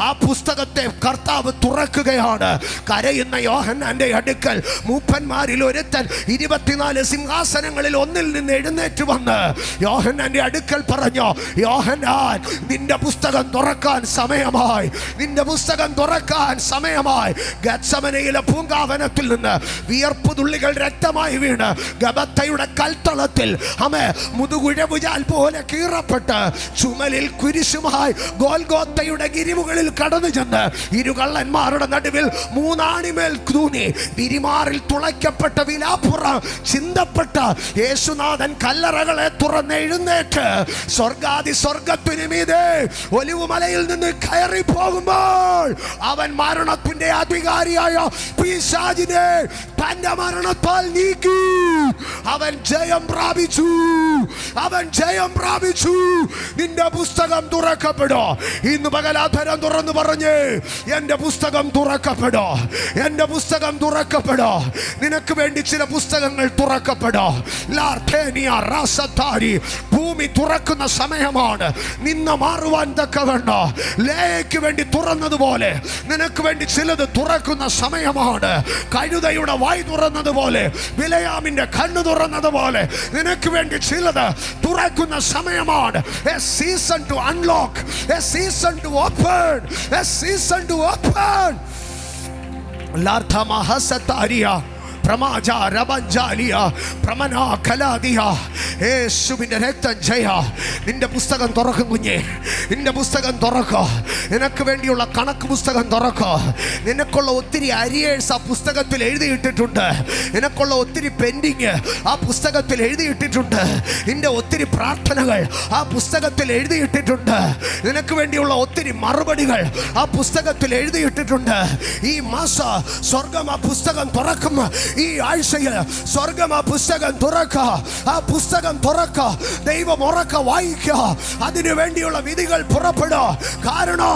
ആ പുസ്തകത്തെ കർത്താവ് തുറക്കുകയാണ്. കരയുന്ന യോഹന്നാന്റെ അടുക്കൽ മൂപ്പന്മാരിൽ ഒരുത്തൻ 24 സിംഹാസനങ്ങളിൽ ഒന്നിൽ നിന്ന് എഴുന്നേറ്റ് വന്ന് യോഹന്നാന്റെ അടുക്കൽ പറഞ്ഞു, യോഹന്നാൻ, നിന്റെ പുസ്തകം തുറക്കാൻ സമയമായി, നിന്റെ പുസ്തകം തുറക്കാൻ സമയമായി. ഗത്സമനയിലെ പൂങ്കാവനത്തിൽ നിന്ന് വിയർപ്പ് തുള്ളികൾ രക്തമായി വീണ് ഗബത്തയുടെ കൽത്തളത്തിൽ മുതുകുഴവുചാൽ പോലെ കീറപ്പെട്ട് ചുമലിൽ കുരിശുമായി ഗോൽഗോത്തയുടെ ഗിരിമുകളിൽ കടന്നു ചെന്ന് ഇരുകള്ളന്മാരുടെ നടുവിൽ മൂന്നാണിമേൽ തൂങ്ങി പിരിമാറിൽ തുളയ്ക്കപ്പെട്ട വിലാപ്പുറം ചിന്തപ്പെട്ട യേശുനാഥൻ കല്ലറകളെ തുറന്ന് എഴുന്നേറ്റ് സ്വർഗാദി സ്വർഗത്തിന് മീതെ ഒലിവുമലയിൽ നിന്ന് കയറി പോകുമ്പോൾ അവൻ മരണത്തിന്റെ അധികാരിയായ പിശാചിനെ തന്റെ മരണത്താൽ നീക്കി. അവൻ ജയം പ്രാപിച്ചു. അവൻ ജയം പ്രാപിച്ചു. നിന്റെ പുസ്തകം തുറക്കപ്പെടോ. ഇന്ന് പകലാധരം തുറന്നു പറഞ്ഞ് എന്റെ പുസ്തകം തുറക്കപ്പെടോ. എന്റെ പുസ്തകം തുറക്കപ്പെടോ. നിനക്ക് വേണ്ടി ചില പുസ്തകങ്ങൾ തുറക്കപ്പെടോ. ഭൂമി തുറക്കുന്ന സമയമാണ്. നിന്ന് മാറുവാൻ തക്കവണ്ണോ ലേയ്ക്ക് വേണ്ടി തുറന്നതുപോലെ നിനക്ക് വേണ്ടി ചിലത് തുറക്കുന്ന സമയമാണ്. കഴുതയുടെ വായ് തുറന്നതുപോലെ ബിലയാമിന്റെ കണ്ണു തുറന്നതുപോലെ നിനക്ക് വേണ്ടി ചിലത് തുറക്കുന്ന സമയമാണ്. A season to unlock, a season to open, a season to open. Lardhamahasataria യേശുവിന്റെ രക്തം ജയ. നിന്റെ പുസ്തകം തുറക്കും കുഞ്ഞേ. നിന്റെ പുസ്തകം തുറക്കോ. നിനക്ക് വേണ്ടിയുള്ള കണക്ക് പുസ്തകം തുറക്കോ. നിനക്കുള്ള ഒത്തിരി അരിയേഴ്സ് ആ പുസ്തകത്തിൽ എഴുതിയിട്ടിട്ടുണ്ട്. നിനക്കുള്ള ഒത്തിരി പെൻഡിങ് ആ പുസ്തകത്തിൽ എഴുതിയിട്ടിട്ടുണ്ട്. നിന്റെ ഒത്തിരി പ്രാർത്ഥനകൾ ആ പുസ്തകത്തിൽ എഴുതിയിട്ടിട്ടുണ്ട്. നിനക്ക് വേണ്ടിയുള്ള ഒത്തിരി മറുപടികൾ ആ പുസ്തകത്തിൽ എഴുതിയിട്ടിട്ടുണ്ട്. ഈ മാസം സ്വർഗം ആ പുസ്തകം തുറക്കും. ഈ ആഴ്ചയിൽ സ്വർഗം ആ പുസ്തകം തുറക്ക. ആ പുസ്തകം തുറക്ക. ദൈവം ഉറക്ക വായിക്കുക. അതിനു വേണ്ടിയുള്ള വിധികൾ പുറപ്പെടുക. കാരണം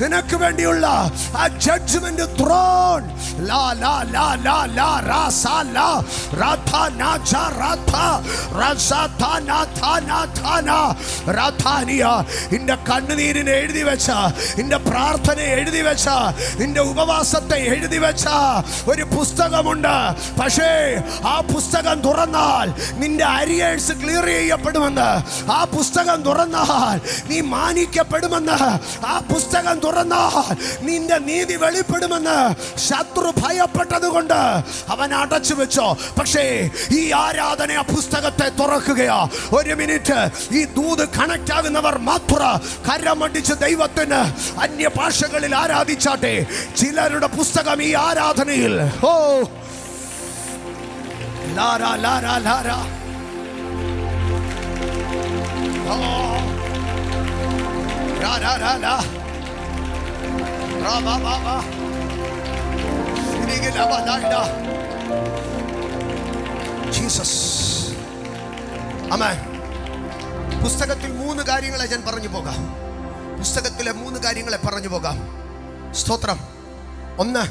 നിനക്ക് വേണ്ടിയുള്ള ആ ജഡ്ജ്മെന്റ് ത്രോൺ നിന്റെ കണ്ണുനീരിനെ എഴുതി വെച്ച, നിന്റെ പ്രാർത്ഥനയെ എഴുതി വെച്ച, നിന്റെ ഉപവാസത്തെ എഴുതി വെച്ച ഒരു പുസ്തകമുണ്ട്. പക്ഷേ ആ പുസ്തകം തുറന്നാൽ നിന്റെ അരിയേഴ്സ് ക്ലിയർ ചെയ്യപ്പെടുമെന്ന്. ആ പുസ്തകം തുറന്നാൽ നീ മാനിക്കപ്പെടുമെന്ന്. ആ പുസ്തകം തുറന്നാൽ നിന്റെ നീതി വെളിപ്പെടുമെന്ന് ശത്രു ഭയപ്പെട്ടത് കൊണ്ട് അവൻ അടച്ചു വെച്ചോ. പക്ഷേ ഈ ആരാധന ആ പുസ്തകത്തെ തുറക്കുകയാ. ഒരു മിനിറ്റ് ഈ ദൂത് കണക്ട് ആകുന്നവർ മാത്രം കരമടിച്ച് ദൈവത്തിന് അന്യഭാഷകളിൽ ആരാധിച്ചാട്ടെ. ചിലരുടെ പുസ്തകം ഈ ആരാധനയിൽ ലാരാ ലാരാ ലാരാ ലാ ലാ ലാ ലാ റാ ബാ ബാ ബാ നിഗല ബദായിടാ ജീസസ്. ആമേൻ. പുസ്തകത്തിൽ 3 കാര്യങ്ങളെ ഞാൻ പറഞ്ഞു പോകാം. പുസ്തകത്തിലെ 3 കാര്യങ്ങളെ പറഞ്ഞു പോകാം. സ്തോത്രം. 1,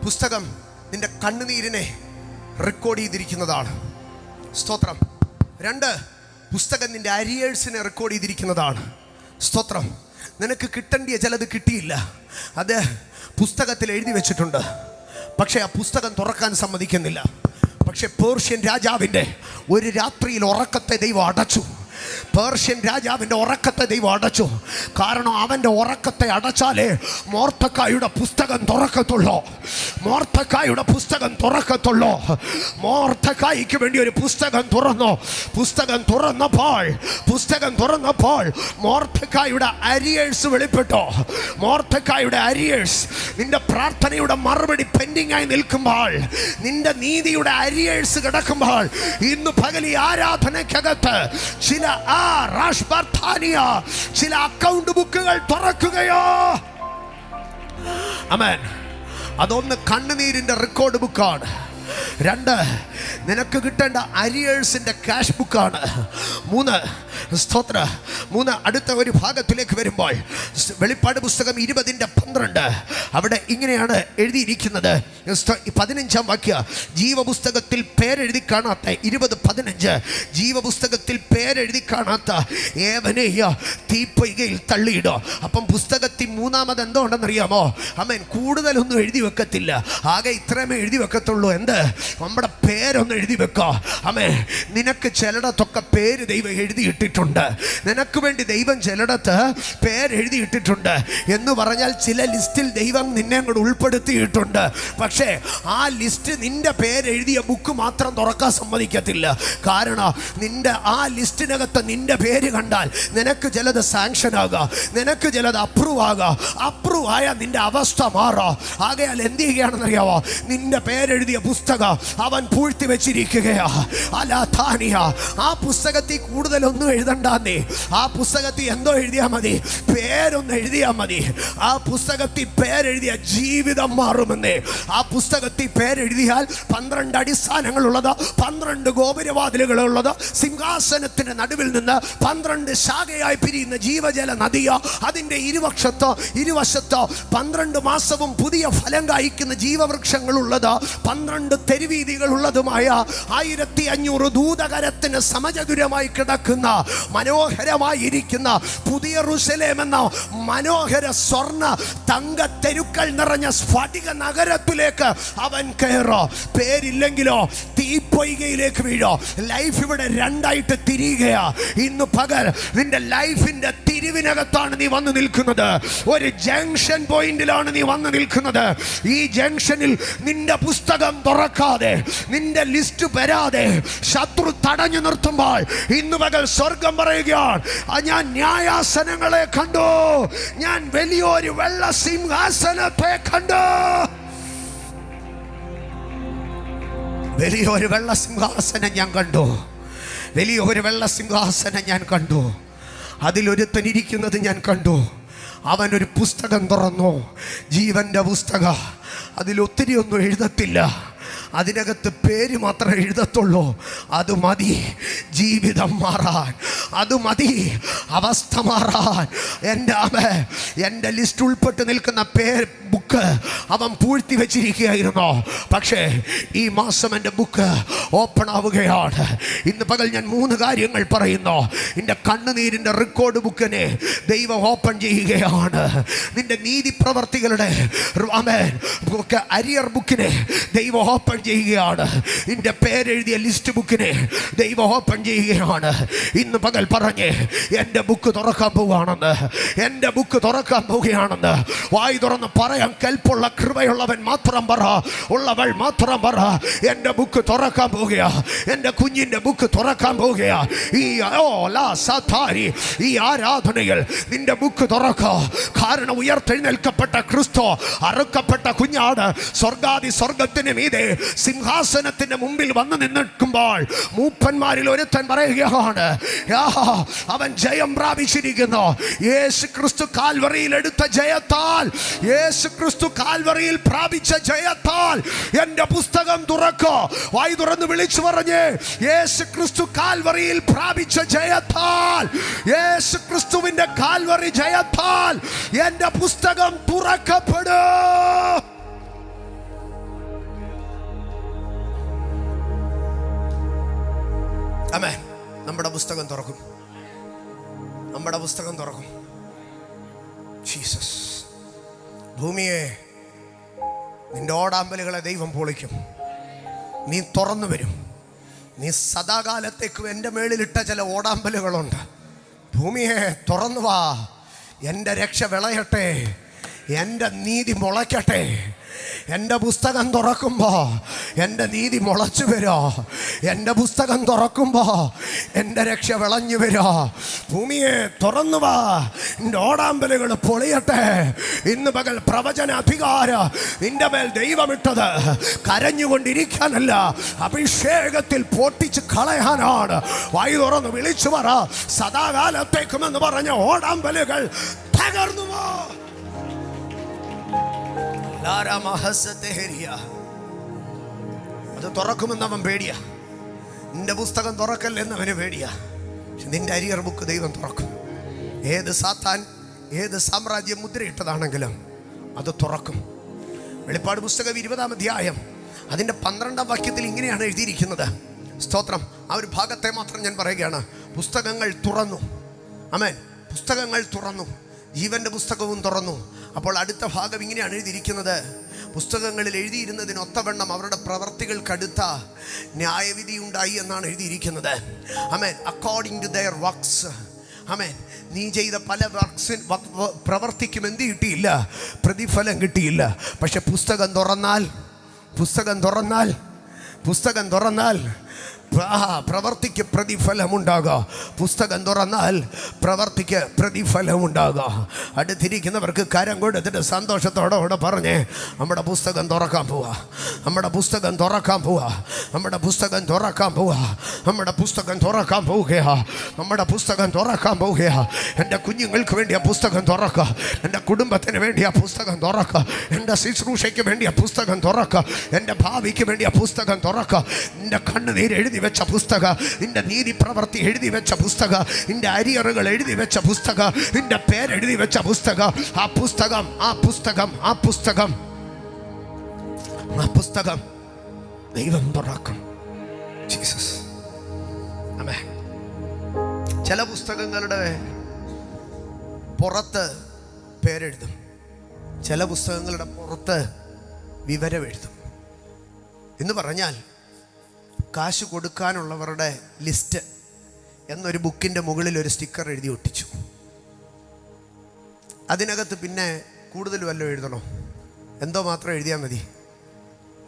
പുസ്തകം നിന്റെ കണ്ണുനീരിനെ റെക്കോർഡ് ചെയ്തിരിക്കുന്നതാണ്. സ്തോത്രം. 2, പുസ്തകം നിന്റെ അരിയേഴ്സിനെ റെക്കോർഡ് ചെയ്തിരിക്കുന്നതാണ്. സ്തോത്രം. നിനക്ക് കിട്ടേണ്ടിയ ചിലത് കിട്ടിയില്ല. അത് പുസ്തകത്തിൽ എഴുതി വെച്ചിട്ടുണ്ട്. പക്ഷേ ആ പുസ്തകം തുറക്കാൻ സമ്മതിക്കുന്നില്ല. പക്ഷെ പേർഷ്യൻ രാജാവിൻ്റെ ഒരു രാത്രിയിൽ ഉറക്കത്തെ ദൈവം അടച്ചു. പേർഷ്യൻ രാജാവിൻ്റെ ഉറക്കത്തെ ദൈവം അടച്ചു. കാരണം അവൻ്റെ ഉറക്കത്തെ അടച്ചാലേ മോർദെഖായിയുടെ പുസ്തകം തുറക്കത്തുള്ളൂ. മോർദെഖായിയുടെ പുസ്തകം തുറക്കത്തുള്ളൂ. മോർദെഖായിക്ക് വേണ്ടി ഒരു പുസ്തകം തുറന്നു. പുസ്തകം തുറന്നപ്പോൾ മോർദെഖായിയുടെ അരിയേഴ്സ് വെളിപ്പെട്ടു. മോർദെഖായിയുടെ അരിയേഴ്സ്. നിന്റെ പ്രാർത്ഥനയുടെ മറുപടി പെൻഡിങ് ആയി നിൽക്കുമ്പോൾ, നിന്റെ നീതിയുടെ അരിയേഴ്സ് കിടക്കുമ്പോൾ, ഇന്ന് പകൽ ഈ ആരാധനയ്ക്കകത്ത് ചില ചില അക്കൗണ്ട് ബുക്കുകൾ തുറക്കുകയോ. ആമേൻ. അതൊന്ന് കണ്ണുനീരിന്റെ റെക്കോർഡ് ബുക്കാണ്. 2, നിനക്ക് കിട്ടേണ്ട അരിയേഴ്സിന്റെ ക്യാഷ് ബുക്കാണ്. 3, സ്തോത്ര. 3, അടുത്ത ഒരു ഭാഗത്തിലേക്ക് വരുമ്പോൾ വെളിപ്പാട് പുസ്തകം 20:12 അവിടെ ഇങ്ങനെയാണ് എഴുതിയിരിക്കുന്നത്. 15-ാം വാക്യം. ജീവപുസ്തകത്തിൽ പേരെഴുതി കാണാത്ത 20:15 ജീവപുസ്തകത്തിൽ പേരെഴുതി കാണാത്ത ഏവനെയ തീപ്പൊയ്കയിൽ തള്ളിയിടോ. അപ്പം പുസ്തകത്തിൽ 3-ാമത് എന്തോ ഉണ്ടെന്നറിയാമോ? അമ്മൻ കൂടുതലൊന്നും എഴുതി വെക്കത്തില്ല. ആകെ ഇത്രയുമേ എഴുതി വെക്കത്തുള്ളൂ. എന്ത്? നമ്മുടെ പേരൊന്ന് എഴുതി വെക്കോ. അമ്മേ, നിനക്ക് ചിലടത്തൊക്കെ പേര് ദൈവം എഴുതിയിട്ടിട്ടുണ്ട്. പേരെഴുതിയിട്ടുണ്ട്. നിനക്ക് വേണ്ടി ദൈവം ചിലയിടത്ത് പേരെഴുതിയിട്ടിട്ടുണ്ട്. എന്ന് പറഞ്ഞാൽ ചില ലിസ്റ്റിൽ ദൈവം നിന്നെ കൂടെ ഉൾപ്പെടുത്തിയിട്ടുണ്ട്. പക്ഷേ ആ ലിസ്റ്റ് നിന്റെ പേരെഴുതിയ ബുക്ക് മാത്രം തുറക്കാൻ സമ്മതിക്കത്തില്ല. കാരണം നിന്റെ ആ ലിസ്റ്റിനകത്ത് നിന്റെ പേര് കണ്ടാൽ നിനക്ക് ചിലത് സാങ്ഷൻ ആകാം, നിനക്ക് ചിലത് അപ്രൂവ് ആകാം. അപ്രൂവ് ആയാൽ നിന്റെ അവസ്ഥ മാറാം. ആകയാൽ എന്ത് ചെയ്യുകയാണെന്നറിയാവോ? നിന്റെ പേരെഴുതിയ പുസ്തകം അവൻ പൂഴ്ത്തി വെച്ചിരിക്കുകയാ. അലാഥാനിയ. ആ പുസ്തകത്തിൽ കൂടുതലൊന്നും എഴുതണ്ടെന്നേ. ആ പുസ്തകത്തിൽ എന്തോ എഴുതിയാൽ മതി, പേരൊന്ന് എഴുതിയാൽ മതി. ആ പുസ്തകത്തിൽ പേരെഴുതിയ ജീവിതം മാറുമെന്നേ. ആ പുസ്തകത്തിൽ പേരെഴുതിയാൽ 12 അടിസ്ഥാനങ്ങളുള്ളത്, 12 ഗോപുരവാതിലുകളുള്ളത്, സിംഹാസനത്തിന്റെ നടുവിൽ നിന്ന് 12 ശാഖയായി പിരിയുന്ന ജീവജല നദിയോ, അതിൻ്റെ ഇരുവശത്തോ 12 മാസവും പുതിയ ഫലം കായ്ക്കുന്ന ജീവവൃക്ഷങ്ങളുള്ളത്, 12 തെരുവീതികളുള്ളതുമായ 1500 ദൂതകരത്തിന് സമചതുരമായി കിടക്കുന്ന മനോഹരമായിരിക്കുന്ന പുതിയ യെരൂശലേം എന്ന മനോഹര സ്വർണ്ണ തങ്ക തെരുക്കൾ നിറഞ്ഞ സ്ഫടിക നഗരത്തിലേക്ക് അവൻ കയറോ. പേരില്ലെങ്കിലോ തീപ്പൊയ്കയിലേക്ക് വീഴോ. ലൈഫ് ഇവിടെ രണ്ടായിട്ട് തിരിയുകയാ. ഇന്ന് പകൽ നിന്റെ ലൈഫിന്റെ തിരിവിനകത്താണ് നീ വന്നു നിൽക്കുന്നത്. ഒരു ജംഗ്ഷൻ പോയിന്റിലാണ് നീ വന്നു നിൽക്കുന്നത്. ഈ ജംഗ്ഷനിൽ നിന്റെ പുസ്തകം തുറക്കാതെ, നിന്റെ ലിസ്റ്റ് വരാതെ ശത്രു തടഞ്ഞു നിർത്തുമ്പോൾ ഇന്ന് പകൽ സ്വർഗം പറയുകയാണ്, ഞാൻ ന്യായാസനങ്ങളെ കണ്ടു, ഞാൻ വലിയൊരു വെള്ള സിംഹാസനത്തെ കണ്ടു. വലിയൊരു വെള്ള സിംഹാസനം ഞാൻ കണ്ടു. വലിയൊരു വെള്ള സിംഹാസനം ഞാൻ കണ്ടു. അതിലൊരുത്തനിരിക്കുന്നത് ഞാൻ കണ്ടു. അവനൊരു പുസ്തകം തുറന്നു, ജീവന്റെ പുസ്തകം. അതിലൊത്തിരി ഒന്നും എഴുതത്തില്ല, അതിനകത്ത് പേര് മാത്രമേ എഴുതത്തുള്ളൂ. അത് മതി ജീവിതം മാറാൻ, അത് മതി അവസ്ഥ മാറാൻ. എൻ്റെ ലിസ്റ്റ് ഉൾപ്പെട്ട് നിൽക്കുന്ന ബുക്ക് അവൻ പൂഴ്ത്തി വെച്ചിരിക്കുകയായിരുന്നു. പക്ഷേ ഈ മാസം എൻ്റെ ബുക്ക് ഓപ്പൺ ആവുകയാണ്. ഇന്ന് പകൽ ഞാൻ 3 കാര്യങ്ങൾ പറയുന്നു. നിന്റെ കണ്ണുനീരിൻ്റെ റെക്കോർഡ് ബുക്കിനെ ദൈവം ഓപ്പൺ ചെയ്യുകയാണ്. നിന്റെ നീതി പ്രവർത്തികളുടെ അരിയർ ബുക്കിനെ ദൈവം ഓപ്പൺ ചെയ്യുകയാണ്. നിന്റെ പേരെഴുതിയ ലിസ്റ്റ് ബുക്കിനെ ദൈവം ഓപ്പൺ ചെയ്യുകയാണ്. ഇന്ന് പകൽ പറഞ്ഞേ, എൻ്റെ ബുക്ക് തുറക്കാൻ പോവുകയാണെന്ന്, എൻ്റെ ബുക്ക് തുറക്കാൻ പോവുകയാണെന്ന്. വായി തുറന്ന് പറയാൻ കൽപ്പുള്ള കൃപയുള്ളവൻ മാത്രം പറ, ഉള്ളവൾ മാത്രം പറ. എൻ്റെ ബുക്ക് തുറക്കാൻ പോവുകയാ, എൻ്റെ കുഞ്ഞിൻ്റെ ബുക്ക് തുറക്കാൻ പോവുകയാ. ഈ ആരാധനയിൽ നിന്റെ ബുക്ക് തുറക്കുക. കാരണം ഉയർത്തെഴുന്നേൽക്കപ്പെട്ട ക്രിസ്തു, അറുക്കപ്പെട്ട കുഞ്ഞാട് സ്വർഗാദി സ്വർഗത്തിന് മീതെ സിംഹാസനത്തിന്റെ മുമ്പിൽ വന്നു നിൽക്കുമ്പോൾ മൂപ്പന്മാരിൽ ഒരുത്തൻ പറയുകയാണ്, അവൻ ജയം പ്രാപിച്ചിരിക്കുന്നു. യേശു ക്രിസ്തു കാൽവറിയിൽ എടുത്ത ജയത്താൽ, യേശു ക്രിസ്തു കാൽവറിയിൽ പ്രാപിച്ച ജയത്താൽ എൻ്റെ പുസ്തകം തുറക്കോ. വായി തുറന്ന് വിളിച്ചു പറഞ്ഞേ, യേശു ക്രിസ്തു കാൽവറിയിൽ പ്രാപിച്ച ജയത്താൽ, യേശു ക്രിസ്തുവിന്റെ കാൽവറി ജയത്താൽ എൻ്റെ പുസ്തകം തുറക്കപ്പെടും. ആമേൻ. നമ്മുടെ പുസ്തകം തുറക്കും, നമ്മുടെ പുസ്തകം തുറക്കും. ജീസസ്. ഭൂമിയെ, നിന്റെ ഓടാമ്പലുകളെ ദൈവം പൊളിക്കും. നീ തുറന്നു വരും. നീ സദാകാലത്തേക്കും എൻ്റെ മേളിലിട്ട ചില ഓടാമ്പലുകളുണ്ട്. ഭൂമിയെ തുറന്നു വാ. എൻ്റെ രക്ഷ വിളയട്ടെ, എൻ്റെ നീതി മുളയ്ക്കട്ടെ. എൻ്റെ പുസ്തകം തുറക്കുമ്പോൾ എൻ്റെ നീതി മുളച്ചു വരോ. എൻ്റെ പുസ്തകം തുറക്കുമ്പോൾ എൻ്റെ രക്ഷ വിളഞ്ഞു വരോ. ഭൂമിയെ തുറന്നു വാ, എൻ്റെ ഓടാമ്പലുകൾ പൊളിയട്ടെ. ഇന്ന് പകൽ പ്രവചന അധികാരം നിന്റെ മേൽ ദൈവമിട്ടത് കരഞ്ഞുകൊണ്ടിരിക്കാനല്ല, അഭിഷേകത്തിൽ പൊട്ടിച്ച് കളയാനാണ്. വായു തുറന്ന് വിളിച്ചു പറ, സദാകാലത്തേക്കുമെന്ന് പറഞ്ഞ ഓടാമ്പലുകൾ തകർന്നു പോ. അത് തുറക്കുമെന്ന് അവൻ പേടിയാ. നിന്റെ പുസ്തകം തുറക്കല്ലെന്ന് അവന് പേടിയാ. പക്ഷെ നിന്റെ അരിയർ ബുക്ക് ദൈവം തുറക്കും. ഏത് സാത്താൻ, ഏത് സാമ്രാജ്യം മുദ്രയിട്ടതാണെങ്കിലും അത് തുറക്കും. വെളിപ്പാട് പുസ്തകം 20-ാം അധ്യായം അതിൻ്റെ 12-ാം വാക്യത്തിൽ ഇങ്ങനെയാണ് എഴുതിയിരിക്കുന്നത്. സ്തോത്രം. ആ ഒരു ഭാഗത്തെ മാത്രം ഞാൻ പറയുകയാണ്. പുസ്തകങ്ങൾ തുറന്നു. ആമേൻ. പുസ്തകങ്ങൾ തുറന്നു. ജീവന്റെ പുസ്തകവും തുറന്നു, അപ്പോൾ അടുത്ത ഭാഗം ഇങ്ങനെയാണ് എഴുതിയിരിക്കുന്നത്: പുസ്തകങ്ങളിൽ എഴുതിയിരുന്നതിനൊത്തവണ്ണം അവരുടെ പ്രവർത്തികൾക്കടുത്ത ന്യായവിധി ഉണ്ടായി എന്നാണ് എഴുതിയിരിക്കുന്നത്. ആമേൻ. According to their works. ആമേൻ. നീ ചെയ്ത പല പ്രവർത്തിക്കും എന്ത് കിട്ടിയില്ല? പ്രതിഫലം കിട്ടിയില്ല. പക്ഷെ പുസ്തകം തുറന്നാൽ പ്രവർത്തിക്ക് പ്രതിഫലമുണ്ടാകുക. പുസ്തകം തുറന്നാൽ പ്രവർത്തിക്ക് പ്രതിഫലമുണ്ടാകുക. അടുത്തിരിക്കുന്നവർക്ക് കരം കൊടുത്തിട്ട് സന്തോഷത്തോടെ പറഞ്ഞേ, നമ്മുടെ പുസ്തകം തുറക്കാൻ പോവാ, നമ്മുടെ പുസ്തകം തുറക്കാൻ പോവാ, നമ്മുടെ പുസ്തകം തുറക്കാൻ പോവാ, നമ്മുടെ പുസ്തകം തുറക്കാൻ പോവുകയാ, നമ്മുടെ പുസ്തകം തുറക്കാൻ പോവുകയാ. എൻ്റെ കുഞ്ഞുങ്ങൾക്ക് വേണ്ടി ആ പുസ്തകം തുറക്കുക, എൻ്റെ കുടുംബത്തിന് വേണ്ടി ആ പുസ്തകം തുറക്കുക, എൻ്റെ ശുശ്രൂഷയ്ക്ക് വേണ്ടി ആ പുസ്തകം തുറക്കുക, എൻ്റെ ഭാവിക്ക് വേണ്ടി ആ പുസ്തകം തുറക്കുക. നിൻ്റെ കണ്ണുനീര് എഴുതി വെച്ച പുസ്തക, നിന്റെ നീതി പ്രവൃത്തി എഴുതി വെച്ച പുസ്തക, നിന്റെ അരിയറുകൾ എഴുതി വെച്ച പുസ്തക, നിന്റെ പേരെഴുതി വെച്ച പുസ്തക, ആ പുസ്തകം ദൈവം തുറക്കും. ജീസസ്. ആമേൻ. ചില പുസ്തകങ്ങളുടെ പുറത്ത് പേരെഴുതും, ചില പുസ്തകങ്ങളുടെ പുറത്ത് വിവരം എഴുതും. എന്ന് പറഞ്ഞാൽ കാശ് കൊടുക്കാനുള്ളവരുടെ ലിസ്റ്റ് എന്നൊരു ബുക്കിൻ്റെ മുകളിൽ ഒരു സ്റ്റിക്കർ എഴുതി ഒട്ടിച്ചു. അതിനകത്ത് പിന്നെ കൂടുതൽ വല്ലതും എഴുതണോ? എന്തോ മാത്രം എഴുതിയാൽ മതി,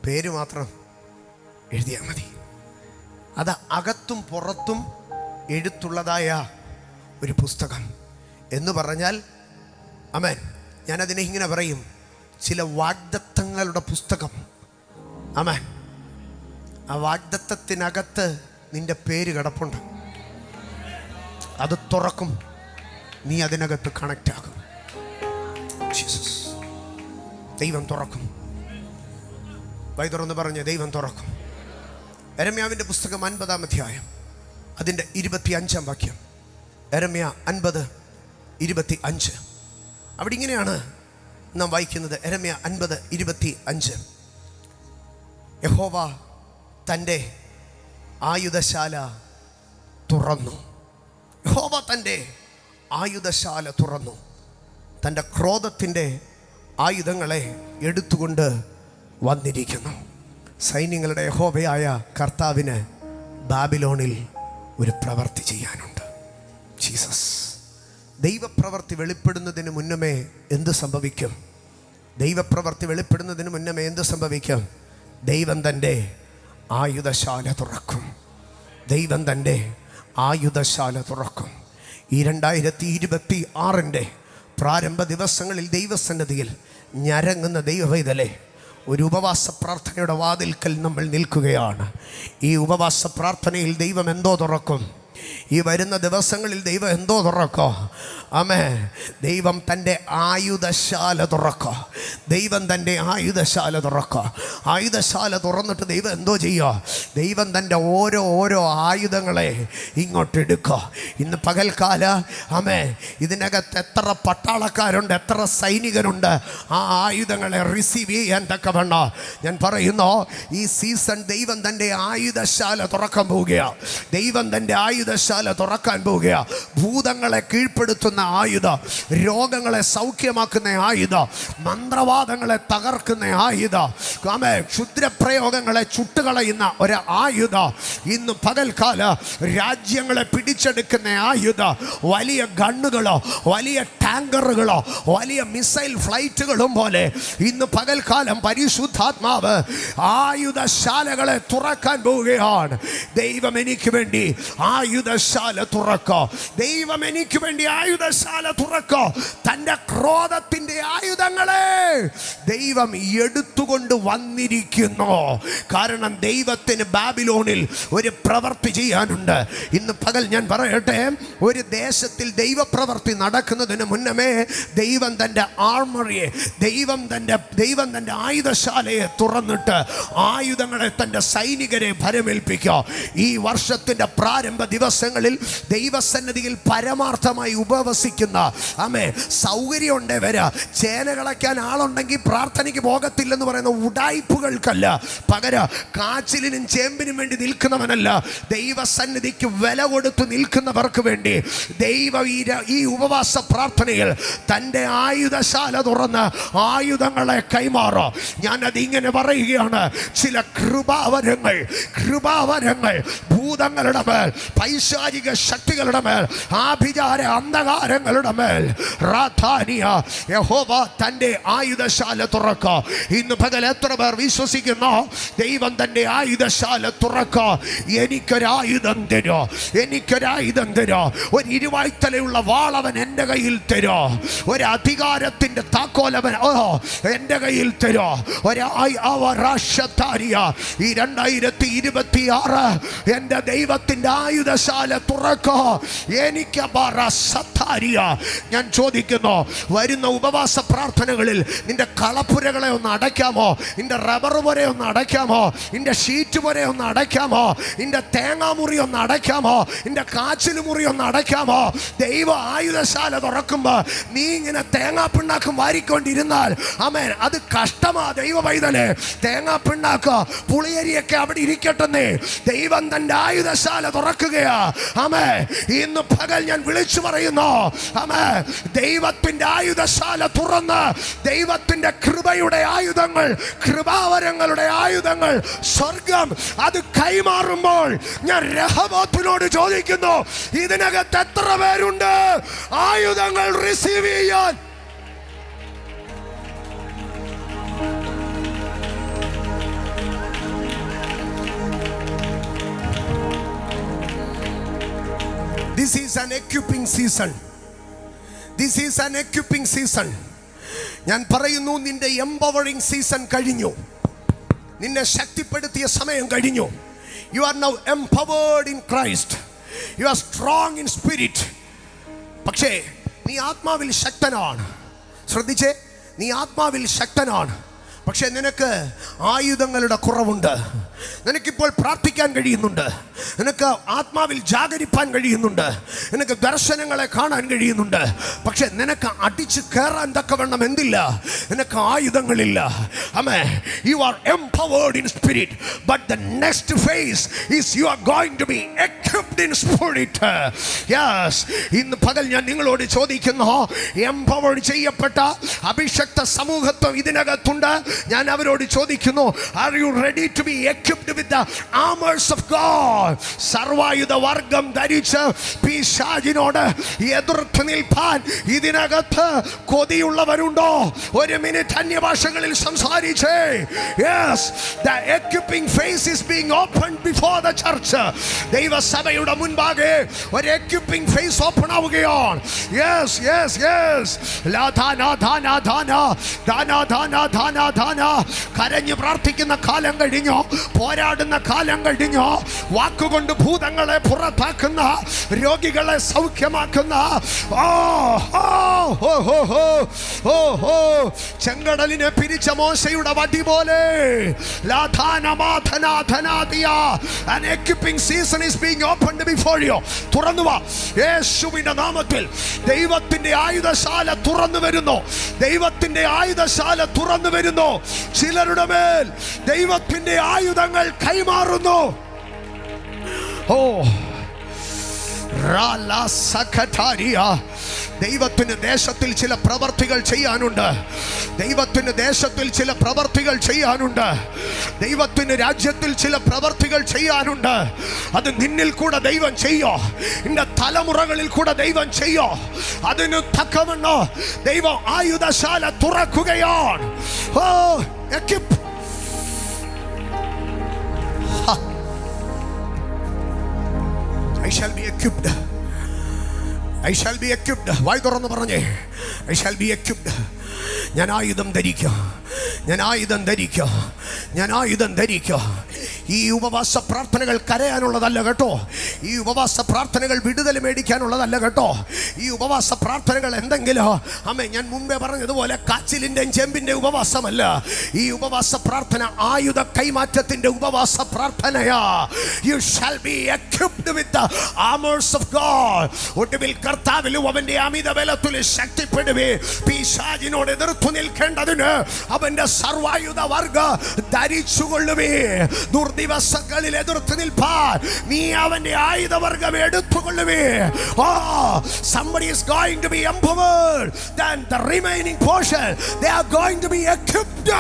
പേര് മാത്രം എഴുതിയാൽ മതി. അത് അകത്തും പുറത്തും എഴുത്തുള്ളതായ ഒരു പുസ്തകം എന്ന് പറഞ്ഞാൽ, ആമേൻ, ഞാനതിനെ ഇങ്ങനെ പറയും, ചില വാഗ്ദത്തങ്ങളുടെ പുസ്തകം. ആമേൻ. ആ വാഗ്ദത്തത്തിനകത്ത് നിന്റെ പേര് കിടപ്പുണ്ട്. അത് തുറക്കും, നീ അതിനകത്ത് കണക്റ്റ് ആകും. ജീസസ്. ദൈവം തുറക്കും. വൈതുറന്ന് പറഞ്ഞ് ദൈവം തുറക്കും. യെരമ്യാവിൻ്റെ പുസ്തകം 50-ാം അധ്യായം അതിൻ്റെ 25-ാം വാക്യം. യെരമ്യ 50:25. അവിടെ ഇങ്ങനെയാണ് നാം വായിക്കുന്നത്. യെരമ്യ 50:25. യഹോവ തൻ്റെ ആയുധശാല തുറന്നു. യഹോവ തൻ്റെ ആയുധശാല തുറന്നു. തൻ്റെ ക്രോധത്തിൻ്റെ ആയുധങ്ങളെ എടുത്തുകൊണ്ട് വന്നിരിക്കുന്നു. സൈന്യങ്ങളുടെ യഹോവയായ കർത്താവിന് ബാബിലോണിൽ ഒരു പ്രവൃത്തി ചെയ്യാനുണ്ട്. ജീസസ്. ദൈവപ്രവൃത്തി വെളിപ്പെടുന്നതിന് മുന്നമേ എന്ത് സംഭവിക്കും? ദൈവപ്രവൃത്തി വെളിപ്പെടുന്നതിന് മുന്നമേ എന്ത് സംഭവിക്കും? ദൈവം തൻ്റെ ആയുധശാല തുറക്കും. ദൈവം തൻ്റെ ആയുധശാല തുറക്കും. ഈ 2026 പ്രാരംഭ ദിവസങ്ങളിൽ ദൈവസന്നിധിയിൽ ഞരങ്ങുന്ന ദൈവവൈതലേ, ഒരു ഉപവാസ പ്രാർത്ഥനയുടെ വാതിൽക്കൽ നമ്മൾ നിൽക്കുകയാണ്. ഈ ഉപവാസ പ്രാർത്ഥനയിൽ ദൈവം എന്തോ തുറക്കും. ഈ വരുന്ന ദിവസങ്ങളിൽ ദൈവം എന്തോ തുറക്കോ? ആമേൻ. ദൈവം തൻ്റെ ആയുധശാല തുറക്കോ. ദൈവം തൻ്റെ ആയുധശാല തുറക്കോ. ആയുധശാല തുറന്നിട്ട് ദൈവം എന്തോ ചെയ്യുക? ദൈവം തൻ്റെ ഓരോ ആയുധങ്ങളെ ഇങ്ങോട്ട് എടുക്കുക. ഇന്ന് പകൽക്കാല ആമേൻ, ഇതിനകത്ത് എത്ര പട്ടാളക്കാരുണ്ട്, എത്ര സൈനികരുണ്ട്, ആ ആയുധങ്ങളെ റിസീവ് ചെയ്യാൻ തക്കവണ്ണം ഞാൻ പറയുന്നു, ഈ സീസൺ ദൈവം തൻ്റെ ആയുധശാല തുറക്കാൻ പോവുകയാണ്. ദൈവം തൻ്റെ ആയുധശാല തുറക്കാൻ പോവുകയാണ്. ഭൂതങ്ങളെ കീഴ്പ്പെടുത്തുന്ന ആയുധം, രോഗങ്ങളെ സൗഖ്യമാക്കുന്ന ആയുധം, മന്ത്രവാദങ്ങളെ തകർക്കുന്ന ആയുധം, ക്ഷുദ്രപ്രയോഗങ്ങളെ ചുട്ടുകളയുന്ന ഒരു ആയുധം, ഇന്ന് പകൽക്കാല രാജ്യങ്ങളെ പിടിച്ചെടുക്കുന്ന ആയുധം, വലിയ ഗണ്ണുകളോ വലിയ ടാങ്കറുകളോ വലിയ മിസൈൽ ഫ്ലൈറ്റുകളും പോലെ ഇന്ന് പകൽക്കാലം പരിശുദ്ധാത്മാവ് ആയുധശാലകളെ തുറക്കാൻ പോവുകയാണ്. ദൈവം എനിക്ക് വേണ്ടി ആയുധശാല തുറക്കോ. ദൈവം എനിക്ക് വേണ്ടി ആയുധശാല തുറക്കോ. തൻ്റെ ക്രോധത്തിൻ്റെ ആയുധങ്ങളെ ദൈവം എടുത്തുകൊണ്ട് വന്നിരിക്കുന്നു. കാരണം ദൈവത്തിന് ബാബിലോണിൽ ഒരു പ്രവൃത്തി ചെയ്യാനുണ്ട്. ഇന്ന് പകൽ ഞാൻ പറയട്ടെ, ഒരു ദേശത്തിൽ ദൈവപ്രവൃത്തി നടക്കുന്നതിന് മുന്നമേ ദൈവം തൻ്റെ ആർമറിയെ, ദൈവം തൻ്റെ ആയുധശാലയെ തുറന്നിട്ട് ആയുധങ്ങളെ തൻ്റെ സൈനികരെ ഭരമേൽപ്പിക്കുക. ഈ വർഷത്തിൻ്റെ പ്രാരംഭ ദിവസങ്ങളിൽ ദൈവസന്നിധിയിൽ പരമാർത്ഥമായി ഉപവസിക്കുന്ന, ആമേ, സൗകര്യമുണ്ടേ വരാ, ചേന കളയ്ക്കാൻ ആളുണ്ടെങ്കിൽ പ്രാർത്ഥനയ്ക്ക് പോകത്തില്ലെന്ന് പറയുന്ന ഉടായ്പുകൾക്കല്ല, പകരം കാച്ചിലിനും ചേമ്പിനും വേണ്ടി നിൽക്കുന്നവനല്ല, ദൈവസന്നിധിക്ക് വില കൊടുത്ത് നിൽക്കുന്നവർ പ്രാർത്ഥിക്കുന്നവർക്ക് വേണ്ടി ദൈവം ഈ ഉപവാസ പ്രാർത്ഥനയിൽ തൻ്റെ ആയുധശാല തുറന്ന് ആയുധങ്ങളെ കൈമാറും. ഞാനത് ഇങ്ങനെ പറയുകയാണ്, ചില കൃപാവരങ്ങൾ ഭൂതങ്ങളുടെ മേൽ, പൈശാചിക ശക്തികളുടെ മേൽ, ആഭിചാര അന്ധകാരങ്ങളുടെ മേൽ യഹോവ തൻ്റെ ആയുധശാല തുറക്കുക. ഇന്ന് പകൽ എത്ര പേർ വിശ്വസിക്കുന്നു ദൈവം തൻ്റെ ആയുധശാല തുറക്കുക? എനിക്കൊരായുധം തരോ, എനിക്കൊരായുധം തരോ. ഒരു ഇരുവായ്ത്തലയുള്ള വാളവൻ എൻ്റെ കയ്യിൽ തരോ, ഒരു അധികാരത്തിൻ്റെ താക്കോലവൻ എൻ്റെ കയ്യിൽ തരോ. ഈ 2026 എൻ്റെ ദൈവത്തിൻ്റെ ആയുധശാല തുറക്കോ. എനിക്ക് ഞാൻ ചോദിക്കുന്നു, വരുന്ന ഉപവാസ പ്രാർത്ഥനകളിൽ നിന്റെ കളപ്പുരകളെ ഒന്ന് അടയ്ക്കാമോ? നിന്റെ റബ്ബർ പുര ഒന്ന് അടയ്ക്കാമോ? നിന്റെ ഷീറ്റ് പുര ഒന്ന് അടയ്ക്കാമോ? നിന്റെ തേങ്ങാമുറി ഒന്ന് അടയ്ക്കാമോ? നിന്റെ കാച്ചിൽ മുറി ഒന്ന് അടയ്ക്കാമോ? ദൈവ ആയുധശാല തുറക്കുമ്പോൾ നീ ഇങ്ങനെ തേങ്ങാ പിണ്ണാക്കും വാരിക്കൊണ്ടിരുന്നാൽ ആമേൻ, അത് കഷ്ടമാ ദൈവ പൈതലേ. തേങ്ങാ പിണ്ണാക്ക് പുളിയരിയൊക്കെ അവിടെ ഇരിക്കട്ടെന്നേ. ദൈവം തന്റെ ആയുധശാല തുറക്കുകയാ. ആമേ, ഇന്ന് പകൽ ഞാൻ വിളിച്ചു പറയുന്നു, ആമേ, ദൈവത്തിന്റെ ആയുധശാല തുറന്ന് ദൈവത്തിന്റെ കൃപയുടെ ആയുധങ്ങൾ, കൃപാവരങ്ങളുടെ ആയുധങ്ങൾ സ്വർഗം അത് കൈമാറുമ്പോൾ ഞാൻ രഹബോത്തിനോട് ചോദിക്കുന്നു, ഇതിനകത്ത് എത്ര പേരുണ്ട് ആയുധങ്ങൾ റിസീവ് ചെയ്യാൻ? This is an equipping season. This is an equipping season. ഞാൻ പറയുന്നു, നിന്റെ എംപവറിംഗ് സീസൺ കഴിഞ്ഞു. നിന്നെ ശക്തിപ്പെടുത്തിയ സമയം കഴിഞ്ഞു. You are now empowered in Christ. You are strong in spirit. പക്ഷേ നീ ആത്മാവിൽ ശക്തനാണ്. ശ്രദ്ധിച്ചേ, നീ ആത്മാവിൽ ശക്തനാണ്. പക്ഷേ നിനക്ക് ആയുധങ്ങളുടെ കുറവുണ്ട്. നിനക്കിപ്പോൾ പ്രാർത്ഥിക്കാൻ കഴിയുന്നുണ്ട്, നിനക്ക് ആത്മാവിൽ ജാഗരിപ്പാൻ കഴിയുന്നുണ്ട്, നിനക്ക് ദർശനങ്ങളെ കാണാൻ കഴിയുന്നുണ്ട്. പക്ഷെ നിനക്ക് അടിച്ചു കയറാൻ തക്കവണ്ണം എന്തില്ല? നിനക്ക് ആയുധങ്ങളില്ല. ആമേ, you are empowered in spirit, but the next phase is you are going to be equipped in spirit. Yes, ഇന്ന് പകൽ ഞാൻ നിങ്ങളോട് ചോദിക്കുന്നു, എംപവേർഡ് ചെയ്യപ്പെട്ട അഭിഷക്ത സമൂഹത്വം ഇതിനകത്തുണ്ട്. ഞാൻ അവരോട് ചോദിക്കുന്നു, are you ready to be equipped with the armors of God? സർവായുധ വർഗം ധരിച്ച് പിശാചിനോട് എതിർത്ത് നിൽപ്പാൻ ഇതിനകത്ത് കൊതിയുള്ളവരുണ്ടോ? ഒരു minute അന്യഭാഷകളിൽ സംസാരിച്ചേ. Yes, the equipping phase is being opened before the church. ദൈവസഭയുടെ മുൻപാകെ ഒരു equipping phase ഓപ്പൺ ആവുകയാണ്. Yes, yes, yes. La dhana dhana dhana dhana dhana dhana dhana. കരഞ്ഞു പ്രാർത്ഥിക്കുന്ന കാലം കഴിഞ്ഞോ? പോരാടുന്ന കാലം കഴിഞ്ഞോ? വാക്കുകൊണ്ട് ഭൂതങ്ങളെ പുറത്താക്കുന്ന, രോഗികളെ സൗഖ്യമാക്കുന്ന, ചെങ്കടലിനെ പിരിച്ച മോശയുടെ വടി പോലെ an equipping season is being opened before you. തുറന്നു വാ യേശുവിന്റെ നാമത്തിൽ. ദൈവത്തിന്റെ ആയുധശാല തുറന്നു വരുന്നു. ദൈവത്തിന്റെ ആയുധശാല തുറന്നു വരുന്നു. ചിലരുടെ മേൽ ദൈവത്തിന്റെ ആയുധങ്ങൾ കൈമാറുന്നു. ദൈവത്തിന് ദേശത്തിൽ ചില പ്രവർത്തികൾ ചെയ്യാനുണ്ട്. ദൈവത്തിന് ദേശത്തിൽ ചില പ്രവർത്തികൾ ചെയ്യാനുണ്ട്. ദൈവത്തിന് രാജ്യത്തിൽ ചില പ്രവർത്തികൾ ചെയ്യാനുണ്ട്. അത് നിന്നിൽ കൂടെ ദൈവം ചെയ്യോ, നിന്റെ തലമുറകളിൽ കൂടെ ദൈവം ചെയ്യോ. അതിന് തക്കവണ്ണോ ദൈവം ആയുധശാല തുറക്കുകയാണ്. I shall be equipped. I shall be equipped. വായ് തുറന്ന് പറഞ്ഞേ, I shall be equipped. ഞാൻ ആയുധം ധരിക്കും, ഞാൻ ആയുധം ധരിക്കും, ഞാൻ ആയുധം ധരിക്കും. ഈ ഉപവാസ പ്രാർത്ഥനകൾ കരയാനുള്ളതല്ല കേട്ടോ. ഈ ഉപവാസ പ്രാർത്ഥനകൾ വിടുതൽ മേടിക്കാനുള്ളതല്ല കേട്ടോ. ഈ ഉപവാസ പ്രാർത്ഥനകൾ എന്തെങ്കിലും ഞാൻ മുമ്പേ പറഞ്ഞതുപോലെ കാച്ചിലിൻ്റെയും ചെമ്പിൻ്റെ ഉപവാസമല്ല. ഈ ഉപവാസ പ്രാർത്ഥന ആയുധ കൈമാറ്റത്തിൻ്റെ ഉപവാസ പ്രാർത്ഥനയാ. You shall be equipped with the armors of God. ഒടുവിൽ കർത്താവിലും അവൻ്റെ അമിത ബലത്തിൽ ശക്തിപ്പെടുവേ. പിശാചിനോട് എതിർത്തു നിൽക്കേണ്ടതിന് അവൻ്റെ സർവായുധ വർഗ ധരിച്ചുകൊള്ളുവേ. ദിവസങ്ങളിൽ എതിർത്ത് നിൽപ്പാൻ നീ അവന്റെ ആയുധവർഗം എടുത്തുകൊള്ളുവേ. Somebody is going to be empowered. Then the remaining portion, they are going to be equipped.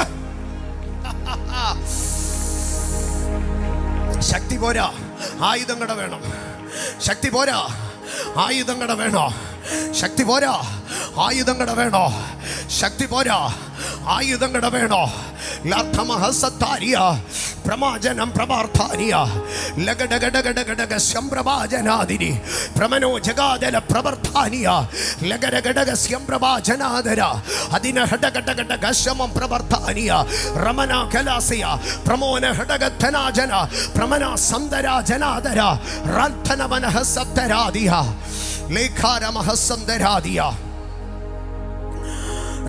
ശക്തി പോരാ, ആയുധങ്ങളുടെ വേണം. ശക്തി പോരാ, ആയുധങ്ങളുടെ വേണോ? ശക്തി പോരാ, ആയുധങ്ങളുടെ വേണോ? ശക്തി പോരാ, ആയുധങ്ങളുടെ വേണോ? പ്രമാജനം പ്രമാർത്ഥാനിയ ലഗഡഗഡഗഡഗഡഗ സംപ്രഭാജനാദിനി പ്രമനോ ജഗാദല പ്രവർത്താനിയ ലഗഡഗഡഗസ്യം പ്രഭാജനാദര അതിന ഹഡഗഡഗഡഗ ശമം പ്രവർത്താനിയ രമന കലാസിയ പ്രമോന ഹഡഗധനാജന പ്രമന സന്ദര ജനാദര റന്ധന മനഃ സത്തരാദിയ ലേഖാരമഹ സന്ദരാദിയ.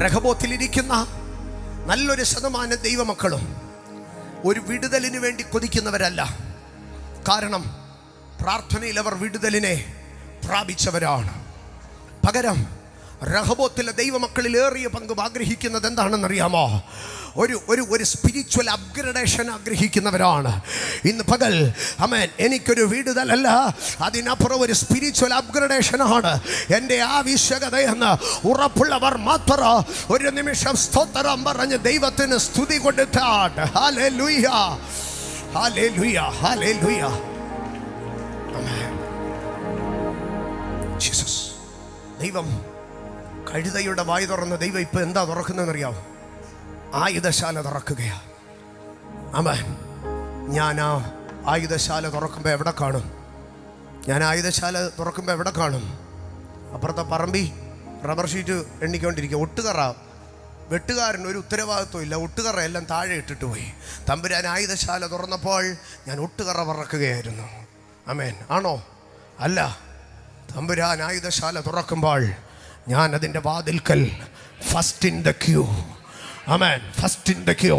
രഹബോത്തിലിരിക്കുന്ന നല്ലൊരു ശതമാനം ദൈവമക്കളും ഒരു വിടുതലിന് വേണ്ടി കൊതിക്കുന്നവരല്ല. കാരണം പ്രാർത്ഥനയിൽ അവർ വിടുതലിനെ പ്രാപിച്ചവരാണ്. പകരം രഹബോത്തിലെ ദൈവമക്കളിൽ ഏറിയ പങ്കും ആഗ്രഹിക്കുന്നത് എന്താണെന്നറിയാമോ? ഒരു സ്പിരിച്വൽ അപ്ഗ്രഡേഷൻ ആഗ്രഹിക്കുന്നവരാണ്. ഇന്ന് പകൽ ആമേൻ, എനിക്കൊരു വിടുതലല്ല, അതിനപ്പുറം ഒരു സ്പിരിച്വൽ അപ്ഗ്രഡേഷനാണ് എൻ്റെ ആവശ്യകതയെന്ന് ഉറപ്പുള്ളവർ മാത്രം ഒരു നിമിഷം സ്തോത്രം പറഞ്ഞ് ദൈവത്തിന് സ്തുതി കൊടുത്താട്ട്. ഹല്ലേലൂയ, ഹല്ലേലൂയ, ഹല്ലേലൂയ. ആമേൻ. ജീസസ്. ദൈവം കഴുതയുടെ വായ് തുറന്ന് ദൈവം ഇപ്പൊ എന്താ തുറക്കുന്നതെന്നറിയാമോ? ആയുധശാല തുറക്കുകയാ. ആമേൻ. ഞാൻ ആ ആയുധശാല തുറക്കുമ്പോൾ എവിടെ കാണും? ഞാൻ ആയുധശാല തുറക്കുമ്പോൾ എവിടെ കാണും? അപ്പുറത്തെ പറമ്പി റബ്ബർ ഷീറ്റ് എണ്ണിക്കൊണ്ടിരിക്കുക. ഒട്ടുകറ വെട്ടുകാരൻ ഒരു ഉത്തരവാദിത്വം ഇല്ല. ഒട്ടുകറ എല്ലാം താഴെ ഇട്ടിട്ട് പോയി. തമ്പുരാൻ ആയുധശാല തുറന്നപ്പോൾ ഞാൻ ഒട്ടുകറ പറക്കുകയായിരുന്നു. ആമേൻ. ആണോ? അല്ല. തമ്പുരാൻ ആയുധശാല തുറക്കുമ്പോൾ ഞാൻ അതിൻ്റെ വാതിൽക്കൽ ഫസ്റ്റ് ഇൻ ദ ക്യൂ. ആമേൻ. First in the queue.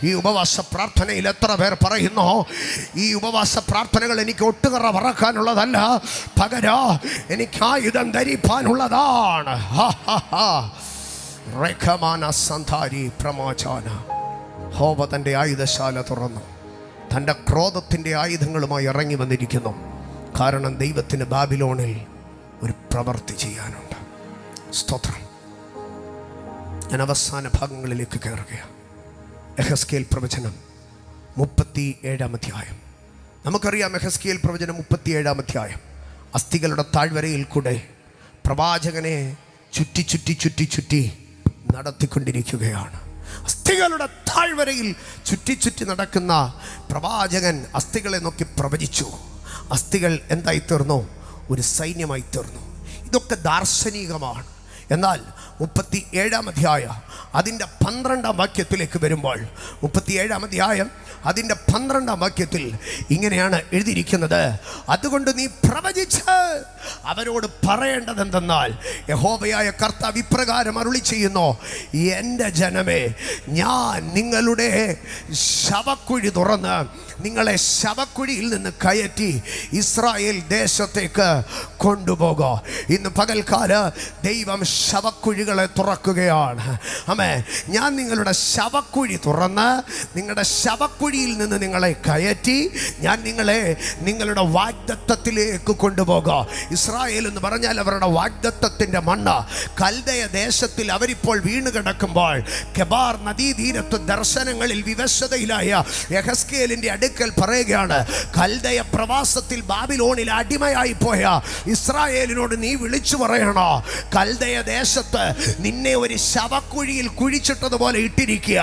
ഈ ഉപവാസ പ്രാർത്ഥനയിൽ എത്ര പേർ പറയുന്നു, ഈ ഉപവാസ പ്രാർത്ഥനകൾ എനിക്ക് ഒട്ടുകറ പറക്കാനുള്ളതല്ല, പകരം എനിക്ക് ആയുധം ധരിപ്പാനുള്ളതാണ്. ഹോവ തൻ്റെ ആയുധശാല തുറന്നു. തൻ്റെ ക്രോധത്തിൻ്റെ ആയുധങ്ങളുമായി ഇറങ്ങി വന്നിരിക്കുന്നു. കാരണം ദൈവത്തിന് ബാബിലോണിൽ ഒരു പ്രവൃത്തി ചെയ്യാനുണ്ട്. സ്തോത്രം. ഞാൻ അവസാന ഭാഗങ്ങളിലേക്ക് കയറുകയാണ്. യെഹെസ്കേൽ പ്രവചനം 37-ാം അധ്യായം. നമുക്കറിയാം യെഹെസ്കേൽ പ്രവചനം 37-ാം അധ്യായം അസ്ഥികളുടെ താഴ്വരയിൽ കൂടെ പ്രവാചകനെ ചുറ്റി ചുറ്റി ചുറ്റി ചുറ്റി നടത്തിക്കൊണ്ടിരിക്കുകയാണ്. അസ്ഥികളുടെ താഴ്വരയിൽ ചുറ്റി ചുറ്റി നടക്കുന്ന പ്രവാചകൻ അസ്ഥികളെ നോക്കി പ്രവചിച്ചു. അസ്ഥികൾ എന്തായി തീർന്നു? ഒരു സൈന്യമായി തീർന്നു. ഇതൊക്കെ ദാർശനികമാണ്. എന്നാൽ 37-ാം അധ്യായം അതിൻ്റെ 12-ാം വാക്യത്തിലേക്ക് വരുമ്പോൾ 37-ാം അധ്യായം അതിൻ്റെ 12-ാം വാക്യത്തിൽ ഇങ്ങനെയാണ് എഴുതിയിരിക്കുന്നത്: അതുകൊണ്ട് നീ പ്രവചിച്ച് അവരോട് പറയേണ്ടത് എന്തെന്നാൽ, യഹോവയായ കർത്താവ് ഇപ്രകാരം അരുളി ചെയ്യുന്നു, എൻ്റെ ജനമേ, ഞാൻ നിങ്ങളുടെ ശവക്കുഴി തുറന്ന് നിങ്ങളെ ശവക്കുഴിയിൽ നിന്ന് കയറ്റി ഇസ്രായേൽ ദേശത്തേക്ക് കൊണ്ടുപോകുക. ഇന്ന് പകൽക്കാല ദൈവം ശവക്കുഴികളെ തുറക്കുകയാണ്. ആമേൻ. ഞാൻ നിങ്ങളുടെ ശവക്കുഴി തുറന്ന് നിങ്ങളുടെ ശവക്കുഴിയിൽ നിന്ന് നിങ്ങളെ കയറ്റി ഞാൻ നിങ്ങളെ നിങ്ങളുടെ വാഗ്ദത്തത്തിലേക്ക് കൊണ്ടുപോകുക. ഇസ്രായേൽ എന്ന് പറഞ്ഞാൽ അവരുടെ വാഗ്ദത്തത്തിൻ്റെ മണ്ണ്. കൽദയ ദേശത്തിൽ അവരിപ്പോൾ വീണ് കിടക്കുമ്പോൾ കെബാർ നദീതീരത്ത് ദർശനങ്ങളിൽ വിവശതയിലായ യെഹെസ്കേലിൻ്റെ അടുക്കൽ പറയുകയാണ്, കൽദയ പ്രവാസത്തിൽ ബാബിലോണിൽ അടിമയായി പോയ ഇസ്രായേലിനോട് നീ വിളിച്ചു പറയണോ, കൽദയ ദേശത്ത് നിന്നെ ഒരു ശവക്കുഴിയിൽ കുഴിച്ചിട്ടതുപോലെ ഇട്ടിരിക്കുക.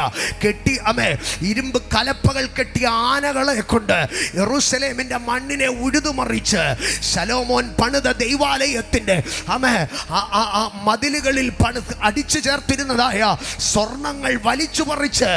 ഇരുമ്പ് കലപ്പകൾ കെട്ടിയ ആനകളെ കൊണ്ട് യെരൂശലേമിന്റെ മണ്ണിനെ ഉഴുതുമറിച്ച് ശലോമോൻ പണിത ദൈവാലയത്തിന്റെ മതിലുകളിൽ അടിച്ചു ചേർത്തിരുന്നതായ സ്വർണങ്ങൾ വലിച്ചു പറിച്ച്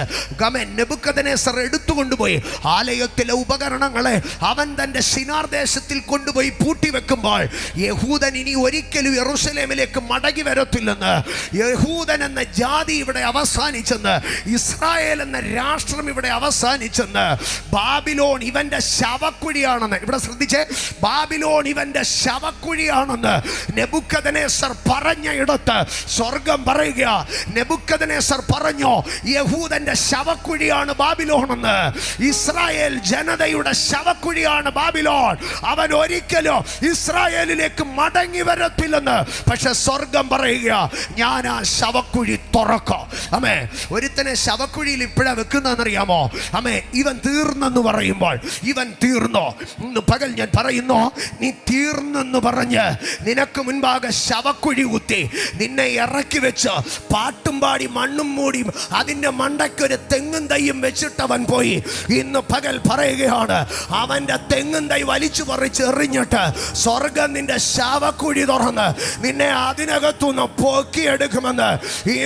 നെബൂഖദ്നേസർ എടുത്തുകൊണ്ടുപോയി ആലയത്തിലെ ഉപകരണങ്ങളെ അവൻ തൻ്റെ ശിനാർ ദേശത്തിൽ കൊണ്ടുപോയി പൂട്ടിവെക്കുമ്പോൾ യഹൂദൻ ഇനി ഒരിക്കലും യെരൂശലേമിലേക്ക് മടങ്ങി വരത്തില്ലെന്ന്, യഹൂദൻ എന്ന ജാതി ഇവിടെ അവസാനിച്ചെന്ന്, ഇസ്രായേൽ എന്ന രാഷ്ട്രം ഇവിടെ അവസാനിച്ചെന്ന്, ബാബിലോൺ ഇവന്റെ ശവക്കുഴിയാണെന്ന്, ഇവിടെ ശ്രദ്ധിച്ചേ, ബാബിലോൺ ഇവന്റെ ശവക്കുഴിയാണെന്ന് നെബൂഖദ്നേസർ പറഞ്ഞ ഇടത്ത് സ്വർഗം പറയുക, നെബൂഖദ്നേസർ പറഞ്ഞു യഹൂദന്റെ ശവക്കുഴിയാണ് ബാബിലോൺ എന്ന്. ഇസ്രായേൽ ഇസ്രായേൽ ജനതയുടെ ശവക്കുഴിയാണ് ബാബിലോൺ. അവൻ ഒരിക്കലും ഇസ്രായേലിലേക്ക് മടങ്ങി വരത്തില്ലെന്ന്. പക്ഷെ സ്വർഗം പറയുക, ഞാൻ ആ ശവക്കുഴി തുറക്കാം. അമേ, ഒരുത്തനെ ശവക്കുഴിയിൽ ഇപ്പോഴാ വെക്കുന്നതെന്നറിയാമോ? അമേ, ഇവൻ തീർന്നെന്ന് പറയുമ്പോൾ ഇവൻ തീർന്നോ? ഇന്ന് പകൽ ഞാൻ പറയുന്നു, നീ തീർന്നെന്ന് പറഞ്ഞ് നിനക്ക് മുൻപാകെ ശവക്കുഴി കുത്തി നിന്നെ ഇറക്കി വെച്ച് പാട്ടും പാടി മണ്ണും മൂടി അതിൻ്റെ മണ്ടയ്ക്കൊരു തെങ്ങും തൈയും വെച്ചിട്ടവൻ പോയി. ഇന്ന് പകൽ പറയുകയാണ്, അവൻ്റെ തെങ്ങും തൈ വലിച്ചു പറിച്ച് എറിഞ്ഞിട്ട് സ്വർഗം നിന്റെ ശവക്കുഴി തുറന്ന് നിന്നെ അതിനകത്തുനിന്ന് പൊക്കിയെടുക്കുമെന്ന്.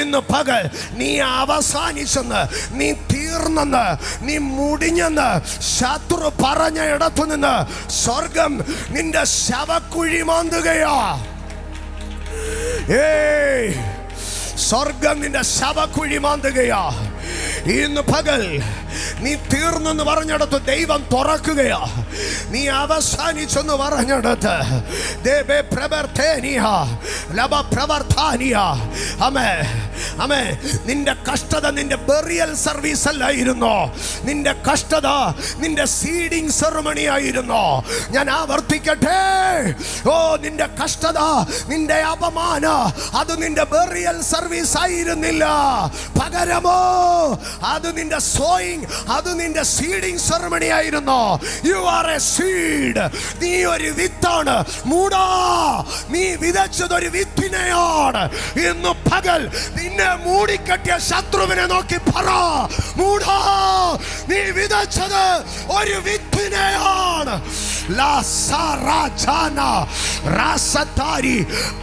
ഇന്ന് പകൽ നീ അവസാനിച്ചെന്ന്, നീ തീർന്നെന്ന്, നീ മുടിഞ്ഞെന്ന് ശത്രു പറഞ്ഞ ഇടത്തു നിന്ന് സ്വർഗം നിന്റെ ശവക്കുഴി മാന്തുകയാ. സ്വർഗം നിന്റെ ശവക്കുഴി മാന്തുകയാ. ഇന്ന് പകൽ നീ തീർന്നെന്ന് പറഞ്ഞിടത്ത് ദൈവം തുറക്കുകയാ. നീ അവസാനിച്ചെന്ന് പറഞ്ഞിടത്ത് നിന്റെ കഷ്ടത നിന്റെ ബെറിയൽ സർവീസ് അല്ലായിരുന്നോ? നിന്റെ കഷ്ടത നിന്റെ സീഡിംഗ് സെറമണി ആയിരുന്നോ? ഞാൻ ആവർത്തിക്കട്ടെ, ഓ നിന്റെ കഷ്ടത, നിന്റെ അപമാന അത് നിന്റെ ബെറിയൽ സർവീസ് ആയിരുന്നില്ല. പകരമോ അത് നിന്റെ സോയിങ്, അത് നിന്റെ സീഡിംഗ് സെറമണി ആയിരുന്നു. U are a seed. നീ ഒരു വിത്താണ്. മൂടാ, നീ വിതച്ചതൊരു വിത്തിനെയാണ്. ഇന്ന് പകൽ നിന്നെ മൂടിക്കെട്ടിയ ശത്രുവിനെ നോക്കി പറ, മൂടാ, നീ വിതച്ചത് ഒരു വിത്തിനെയാണ്.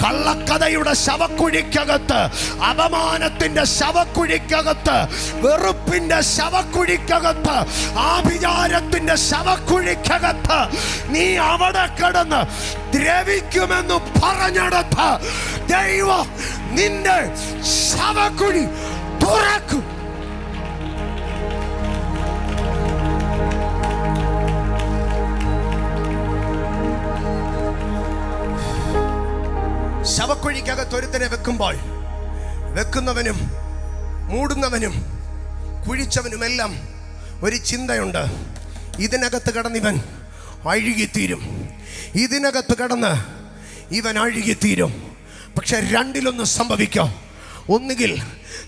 കള്ളക്കഥയുടെ ശവക്കുഴിക്കകത്ത്, അപമാനത്തിന്റെ ശവക്കുഴിക്കകത്ത്, വെറുപ്പിന്റെ ശവക്കുഴിക്കകത്ത്, ആഭിചാരത്തിന്റെ ശവക്കുഴിക്കകത്ത് നീ അവിടെ കിടന്ന് ദ്രവിക്കുമെന്ന് പറഞ്ഞെടുത്ത് ദൈവം നിന്റെ ശവക്കുഴി തുറക്കും. ശവക്കുഴിക്കകത്ത് ഒരുത്തനെ വെക്കുമ്പോൾ വെക്കുന്നവനും മൂടുന്നവനും കുഴിച്ചവനുമെല്ലാം ഒരു ചിന്തയുണ്ട്. ഇതിനകത്ത് കിടന്നിവൻ അഴുകിത്തീരും, ഇതിനകത്ത് കിടന്ന് ഇവൻ അഴുകിത്തീരും. പക്ഷെ രണ്ടിലൊന്ന് സംഭവിക്കാം. ഒന്നുകിൽ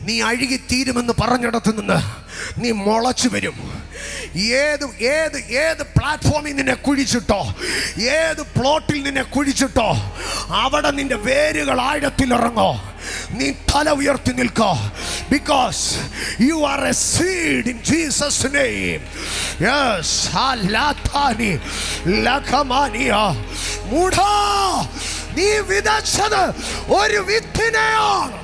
നീ അഴുകിത്തീരുമെന്ന് പറഞ്ഞിടത്ത് നിന്ന് നീ മുളച്ചു വരും. ഏത് പ്ലാറ്റ്ഫോമിൽ നിന്നെ കുഴിച്ചിട്ടോ, ഏത് പ്ലോട്ടിൽ നിന്നെ കുഴിച്ചിട്ടോ അവിടെ നിന്റെ വേരുകൾ ആഴത്തിലിറങ്ങോ. നീ തല ഉയർത്തി നിൽക്കോ. Because you are a seed in Jesus name. Yes, ഹലാതാനി ലഖമാനിയ. മൂഢാ, നീ വിതച്ചത് ഒരു വിത്തിനെയാണ്.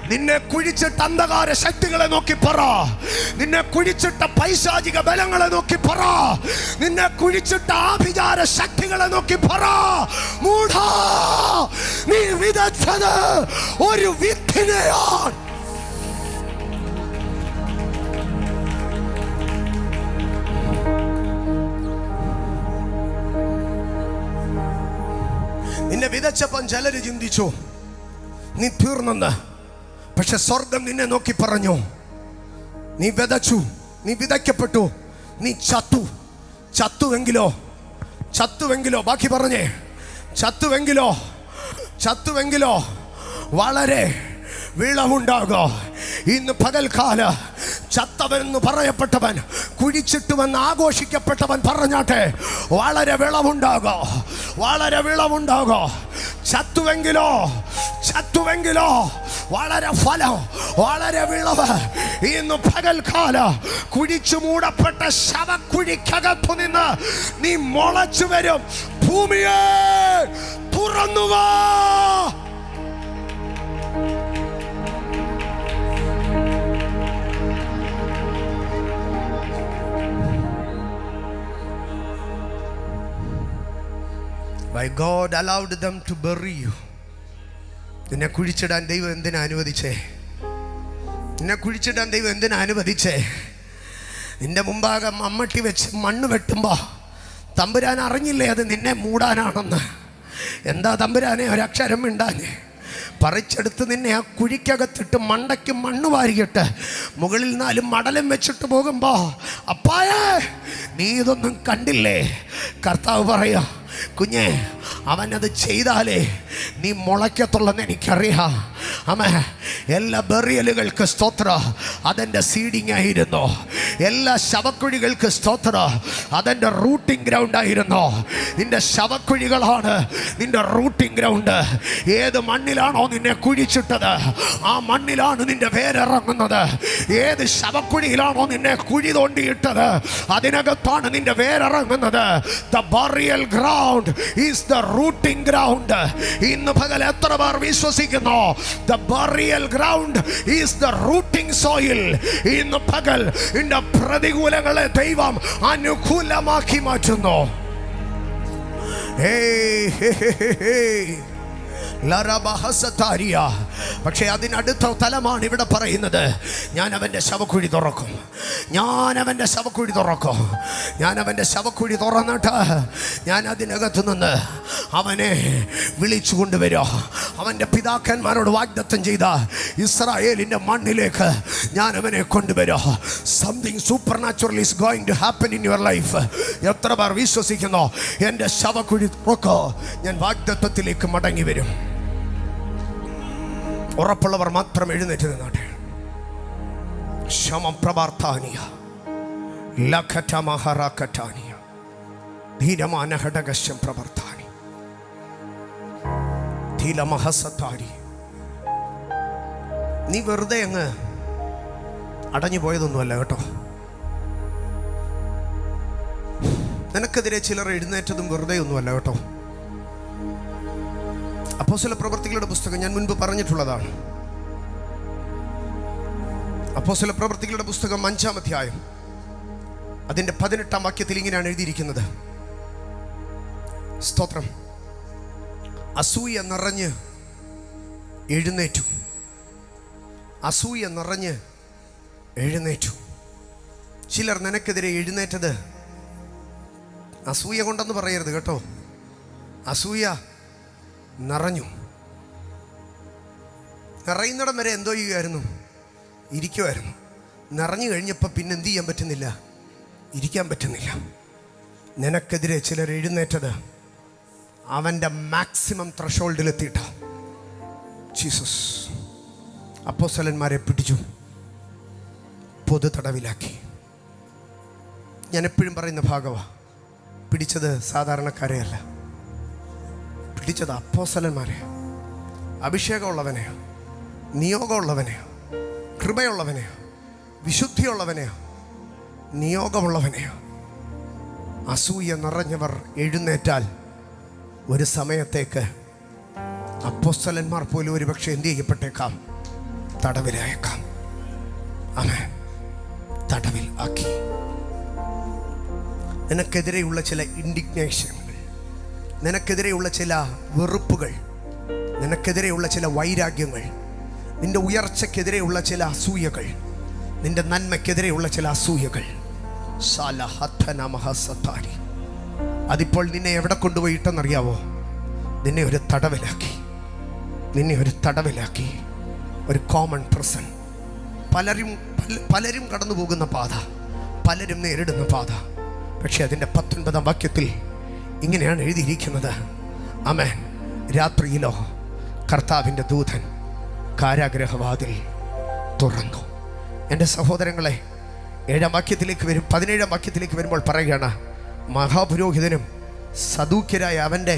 നിന്നെ കുഴിച്ചിട്ട അന്ധകാര ശക്തികളെ നോക്കി പറ, നിന്നെ കുഴിച്ചിട്ട പൈശാചിക ബലങ്ങളെ നോക്കി പറ, നിന്നെ കുഴിച്ചിട്ട ആഭിചാര ശക്തികളെ നോക്കി പറ, മൂഢാ, നീ വിതച്ചത് ഒരു വിത്തിനെയാണ്. നിന്നെ വിതച്ചപ്പം ചിലര് ചിന്തിച്ചു നീ തീർന്നെന്ന്. പക്ഷെ സ്വർഗം നിന്നെ നോക്കി പറഞ്ഞു, നീ വിതച്ചു, നീ വിതയ്ക്കപ്പെട്ടു, നീ ചത്തുവെങ്കിലോ ബാക്കി പറഞ്ഞേ, ചത്തുവെങ്കിലോ വളരെ വിളവുണ്ടാകോ. ഇന്ന് പകൽക്കാല ചത്തവനെന്ന് പറയപ്പെട്ടവൻ, കുഴിച്ചിട്ടുവെന്ന് ആഘോഷിക്കപ്പെട്ടവൻ പറഞ്ഞാട്ടെ, വളരെ വിളവുണ്ടാകോ. ചത്തുവെങ്കിലോ വളരെ ഫലം, വളരെ വിളവ്. ഇന്ന് പകൽക്കാല കുഴിച്ചു മൂടപ്പെട്ട ശവക്കുഴിക്കകത്തു നിന്ന് നീ മുളച്ചു വരും. ഭൂമിയെ തുറന്നുവാ. Why God allowed them to bury you. നിന്നെ കുഴിച്ചിടാൻ ദൈവം എന്തിനാ അനുവദിച്ചേ? നിന്റെ മുമ്പാകെ മമ്മട്ടി വെച്ച് മണ്ണ് വെട്ടുമ്പോൾ തമ്പുരാൻ അറിഞ്ഞില്ലേ അത് നിന്നെ മൂടാനാണെന്ന്? എന്താ തമ്പുരാനെ ഒരക്ഷരം മിണ്ടാഞ്ഞേ? പറിച്ചെടുത്ത് നിന്നെ ആ കുഴിക്കകത്തിട്ട് മണ്ടയ്ക്ക് മണ്ണ് വാരിയിട്ട് മുകളിൽ 4 മടലും വെച്ചിട്ട് പോകുമ്പോൾ അപ്പായേ നീ ഇതൊന്നും കണ്ടില്ലേ? കർത്താവ് പറയാ, കുഞ്ഞെ അവനത് ചെയ്താലേ നീ മുളയ്ക്കത്തുള്ളെന്ന് എനിക്കറിയാം. അമ്മേ, എല്ലാ ബെറിയലുകൾക്ക് സ്തോത്ര, അതെൻ്റെ സീഡിങ് ആയിരുന്നു. എല്ലാ ശവക്കുഴികൾക്ക് സ്തോത്ര, അതെൻ്റെ റൂട്ടിംഗ് ഗ്രൗണ്ട് ആയിരുന്നു. നിന്റെ ശവക്കുഴികളാണ് നിന്റെ റൂട്ടിംഗ് ഗ്രൗണ്ട്. ഏത് മണ്ണിലാണോ നിന്നെ കുഴിച്ചിട്ടത് ആ മണ്ണിലാണ് നിന്റെ വേരിറങ്ങുന്നത്. ഏത് ശവക്കുഴിയിലാണോ നിന്നെ കുഴി തോണ്ടിയിട്ടത് അതിനകത്താണ് നിന്റെ വേരിറങ്ങുന്നത്. The burial ground is the rooting ground. ഇന്ന് പകൽ എത്ര പേർ വിശ്വസിക്കുന്നു? The burial ground is the rooting soil. ഇന്ന് പകൽ നിന്റെ പ്രതികൂലങ്ങളെ ദൈവം അനുകൂലമാക്കി മാറ്റുന്നു. പക്ഷേ അതിനടുത്ത തലമാണ് ഇവിടെ പറയുന്നത്, ഞാൻ അവൻ്റെ ശവക്കുഴി തുറക്കും. ഞാൻ അവൻ്റെ ശവക്കുഴി തുറക്കും. ഞാൻ അവൻ്റെ ശവക്കുഴി തുറന്നിട്ട് ഞാൻ അതിനകത്ത് നിന്ന് അവനെ വിളിച്ചു കൊണ്ടുവരും. അവൻ്റെ പിതാക്കന്മാരോട് വാഗ്ദത്തം ചെയ്ത ഇസ്രായേലിൻ്റെ മണ്ണിലേക്ക് ഞാൻ അവനെ കൊണ്ടുവരും. Something supernatural is going to happen in your life. എത്ര പേർ വിശ്വസിക്കുന്നു? എൻ്റെ ശവക്കുഴി തുറക്കോ, ഞാൻ വാഗ്ദത്തത്തിലേക്ക് മടങ്ങി വരും. ഉറപ്പുള്ളവർ മാത്രം എഴുന്നേറ്റ് നിന്നാട്ടെ. ശമം പ്രഭാർത്താനിയ ലഖറ്റ മഹാറാക്കറ്റാനിയ ധീരമാന ഘടകശം പ്രവർത്താനി ധീലമഹസത്താരി. നീ വെറുതെ അങ്ങ് അടഞ്ഞു പോയതൊന്നുമല്ല കേട്ടോ. നിനക്കെതിരെ ചിലർ എഴുന്നേറ്റതും വെറുതെ ഒന്നുമല്ല കേട്ടോ. അപ്പോസ്തല പ്രവൃത്തികളുടെ പുസ്തകം ഞാൻ മുൻപ് പറഞ്ഞിട്ടുള്ളതാണ്. അപ്പോസ്തല പ്രവൃത്തികളുടെ പുസ്തകം 5-ാം അധ്യായം അതിൻ്റെ 18-ാം വാക്യത്തിൽ ഇങ്ങനെയാണ് എഴുതിയിരിക്കുന്നത്. സ്തോത്രം. അസൂയ നിറഞ്ഞ് എഴുന്നേറ്റു. അസൂയ നിറഞ്ഞ് എഴുന്നേറ്റു. ചിലർ നിനക്കെതിരെ എഴുന്നേറ്റത് അസൂയ കൊണ്ടെന്ന് പറയരുത് കേട്ടോ. അസൂയ നിറഞ്ഞു. നിറയുന്നിടം വരെ എന്തോ ചെയ്യുമായിരുന്നു? ഇരിക്കുമായിരുന്നു. നിറഞ്ഞു കഴിഞ്ഞപ്പോൾ പിന്നെ എന്ത് ചെയ്യാൻ പറ്റുന്നില്ല? ഇരിക്കാൻ പറ്റുന്നില്ല. നിനക്കെതിരെ ചിലർ എഴുന്നേറ്റത് അവൻ്റെ മാക്സിമം ത്രഷോൾഡിലെത്തിയിട്ട. ജീസസ് അപ്പോസ്തലന്മാരെ പിടിച്ചു, പൊതു തടവിലാക്കി. ഞാൻ എപ്പോഴും പറയുന്ന ഭാഗമാണ്, പിടിച്ചത് സാധാരണക്കാരെയല്ല, പിടിച്ചത് അപ്പോസ്തലന്മാരെ. അഭിഷേകമുള്ളവനെയോ, നിയോഗമുള്ളവനെയോ, കൃപയുള്ളവനെയോ, വിശുദ്ധിയുള്ളവനെയോ, നിയോഗമുള്ളവനെയോ. അസൂയ നിറഞ്ഞവർ എഴുന്നേറ്റാൽ ഒരു സമയത്തേക്ക് അപ്പോസ്തലന്മാർ പോലും ഒരു പക്ഷേ എന്ത് ചെയ്യപ്പെട്ടേക്കാം? തടവിലായേക്കാം. ആമേൻ. തടവിൽ ആക്കി. നിനക്കെതിരെയുള്ള ചില ഇൻഡിഗ്നേഷനുകൾ, നിനക്കെതിരെയുള്ള ചില വെറുപ്പുകൾ, നിനക്കെതിരെയുള്ള ചില വൈരാഗ്യങ്ങൾ, നിന്റെ ഉയർച്ചയ്ക്കെതിരെയുള്ള ചില അസൂയകൾ, നിന്റെ നന്മയ്ക്കെതിരെയുള്ള ചില അസൂയകൾ, അതിപ്പോൾ നിന്നെ എവിടെ കൊണ്ടുപോയിട്ടെന്നറിയാവോ? നിന്നെ ഒരു തടവിലാക്കി. നിന്നെ ഒരു തടവിലാക്കി. ഒരു കോമൺ പ്രസൻ. പലരും കടന്നു പോകുന്ന പാത, പലരും നേരിടുന്ന പാത. പക്ഷെ അതിൻ്റെ 19-ാം വാക്യത്തിൽ ഇങ്ങനെയാണ് എഴുതിയിരിക്കുന്നത്. ആമേൻ. രാത്രിയിലോ കർത്താവിൻ്റെ ദൂതൻ കാരാഗ്രഹവാതിൽ തുറന്നു. എൻ്റെ സഹോദരങ്ങളെ, 7-ാം വാക്യത്തിലേക്ക് വരും. 17-ാം വാക്യത്തിലേക്ക് വരുമ്പോൾ പറയുകയാണ്, മഹാപുരോഹിതനും സദൂക്യരായ അവൻ്റെ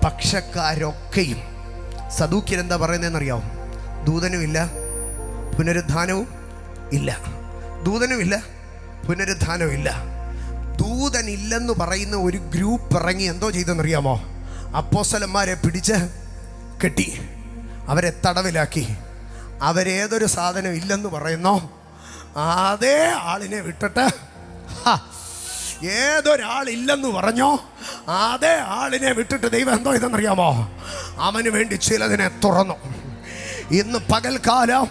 പക്ഷക്കാരൊക്കെയും. സദൂക്യരെന്താ പറയുന്നതെന്നറിയാവും? ദൂതനുമില്ല, പുനരുദ്ധാനവും ഇല്ല. ദൂതനുമില്ല, പുനരുദ്ധാനവും ഇല്ല. ദൂതനില്ലെന്ന് പറയുന്ന ഒരു ഗ്രൂപ്പ് ഇറങ്ങി എന്തോ ചെയ്തെന്നറിയാമോ? അപ്പോസ്തലന്മാരെ പിടിച്ച് കെട്ടി, അവരെ തടവിലാക്കി. അവരേതൊരു സാധനം ഇല്ലെന്ന് പറയുന്നോ അതേ ആളിനെ വിട്ടിട്ട്, ഏതൊരാളില്ലെന്ന് പറഞ്ഞോ അതേ ആളിനെ വിട്ടിട്ട് ദൈവം എന്തോ ഇതെന്നറിയാമോ? അവന് വേണ്ടി ചിലതിനെ തുറന്നു. ഇന്ന് പകൽക്കാലം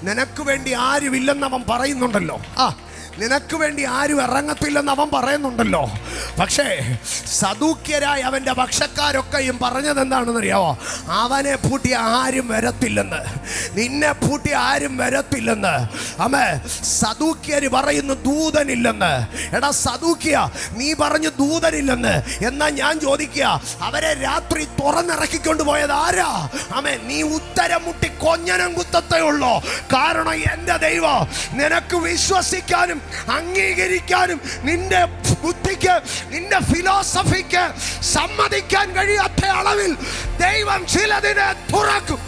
നിനക്ക് വേണ്ടി ആരുമില്ലെന്ന് അവൻ പറയുന്നുണ്ടല്ലോ. നിനക്ക് വേണ്ടി ആരും ഇറങ്ങത്തില്ലെന്ന് അവൻ പറയുന്നുണ്ടല്ലോ. പക്ഷേ സദൂക്യരായ അവൻ്റെ പക്ഷക്കാരൊക്കെയും പറഞ്ഞത് എന്താണെന്നറിയാവോ? അവനെ പൂട്ടി ആരും വരത്തില്ലെന്ന്, നിന്നെ പൂട്ടി ആരും വരത്തില്ലെന്ന്. ആമേ, സദൂക്യര് പറയുന്നു ദൂതനില്ലെന്ന്. എടാ സദൂക്യ, നീ പറഞ്ഞു ദൂതനില്ലെന്ന്. എന്നാ ഞാൻ ചോദിക്കുക, അവരെ രാത്രി തുറന്നിറക്കിക്കൊണ്ട് പോയത് ആരാ? ആമേ, നീ ഉത്തരം മുട്ടി കൊഞ്ഞനം കുത്തത്തേ ഉള്ളൂ. കാരണം എൻ്റെ ദൈവം നിനക്ക് വിശ്വസിക്കാനും അംഗീകരിക്കാനും നിന്റെ ബുദ്ധിക്ക് നിന്റെ ഫിലോസഫിക്ക് സമ്മതിക്കാൻ കഴിയാത്ത അളവിൽ ദൈവം ചിലതിനെ തുറക്കും.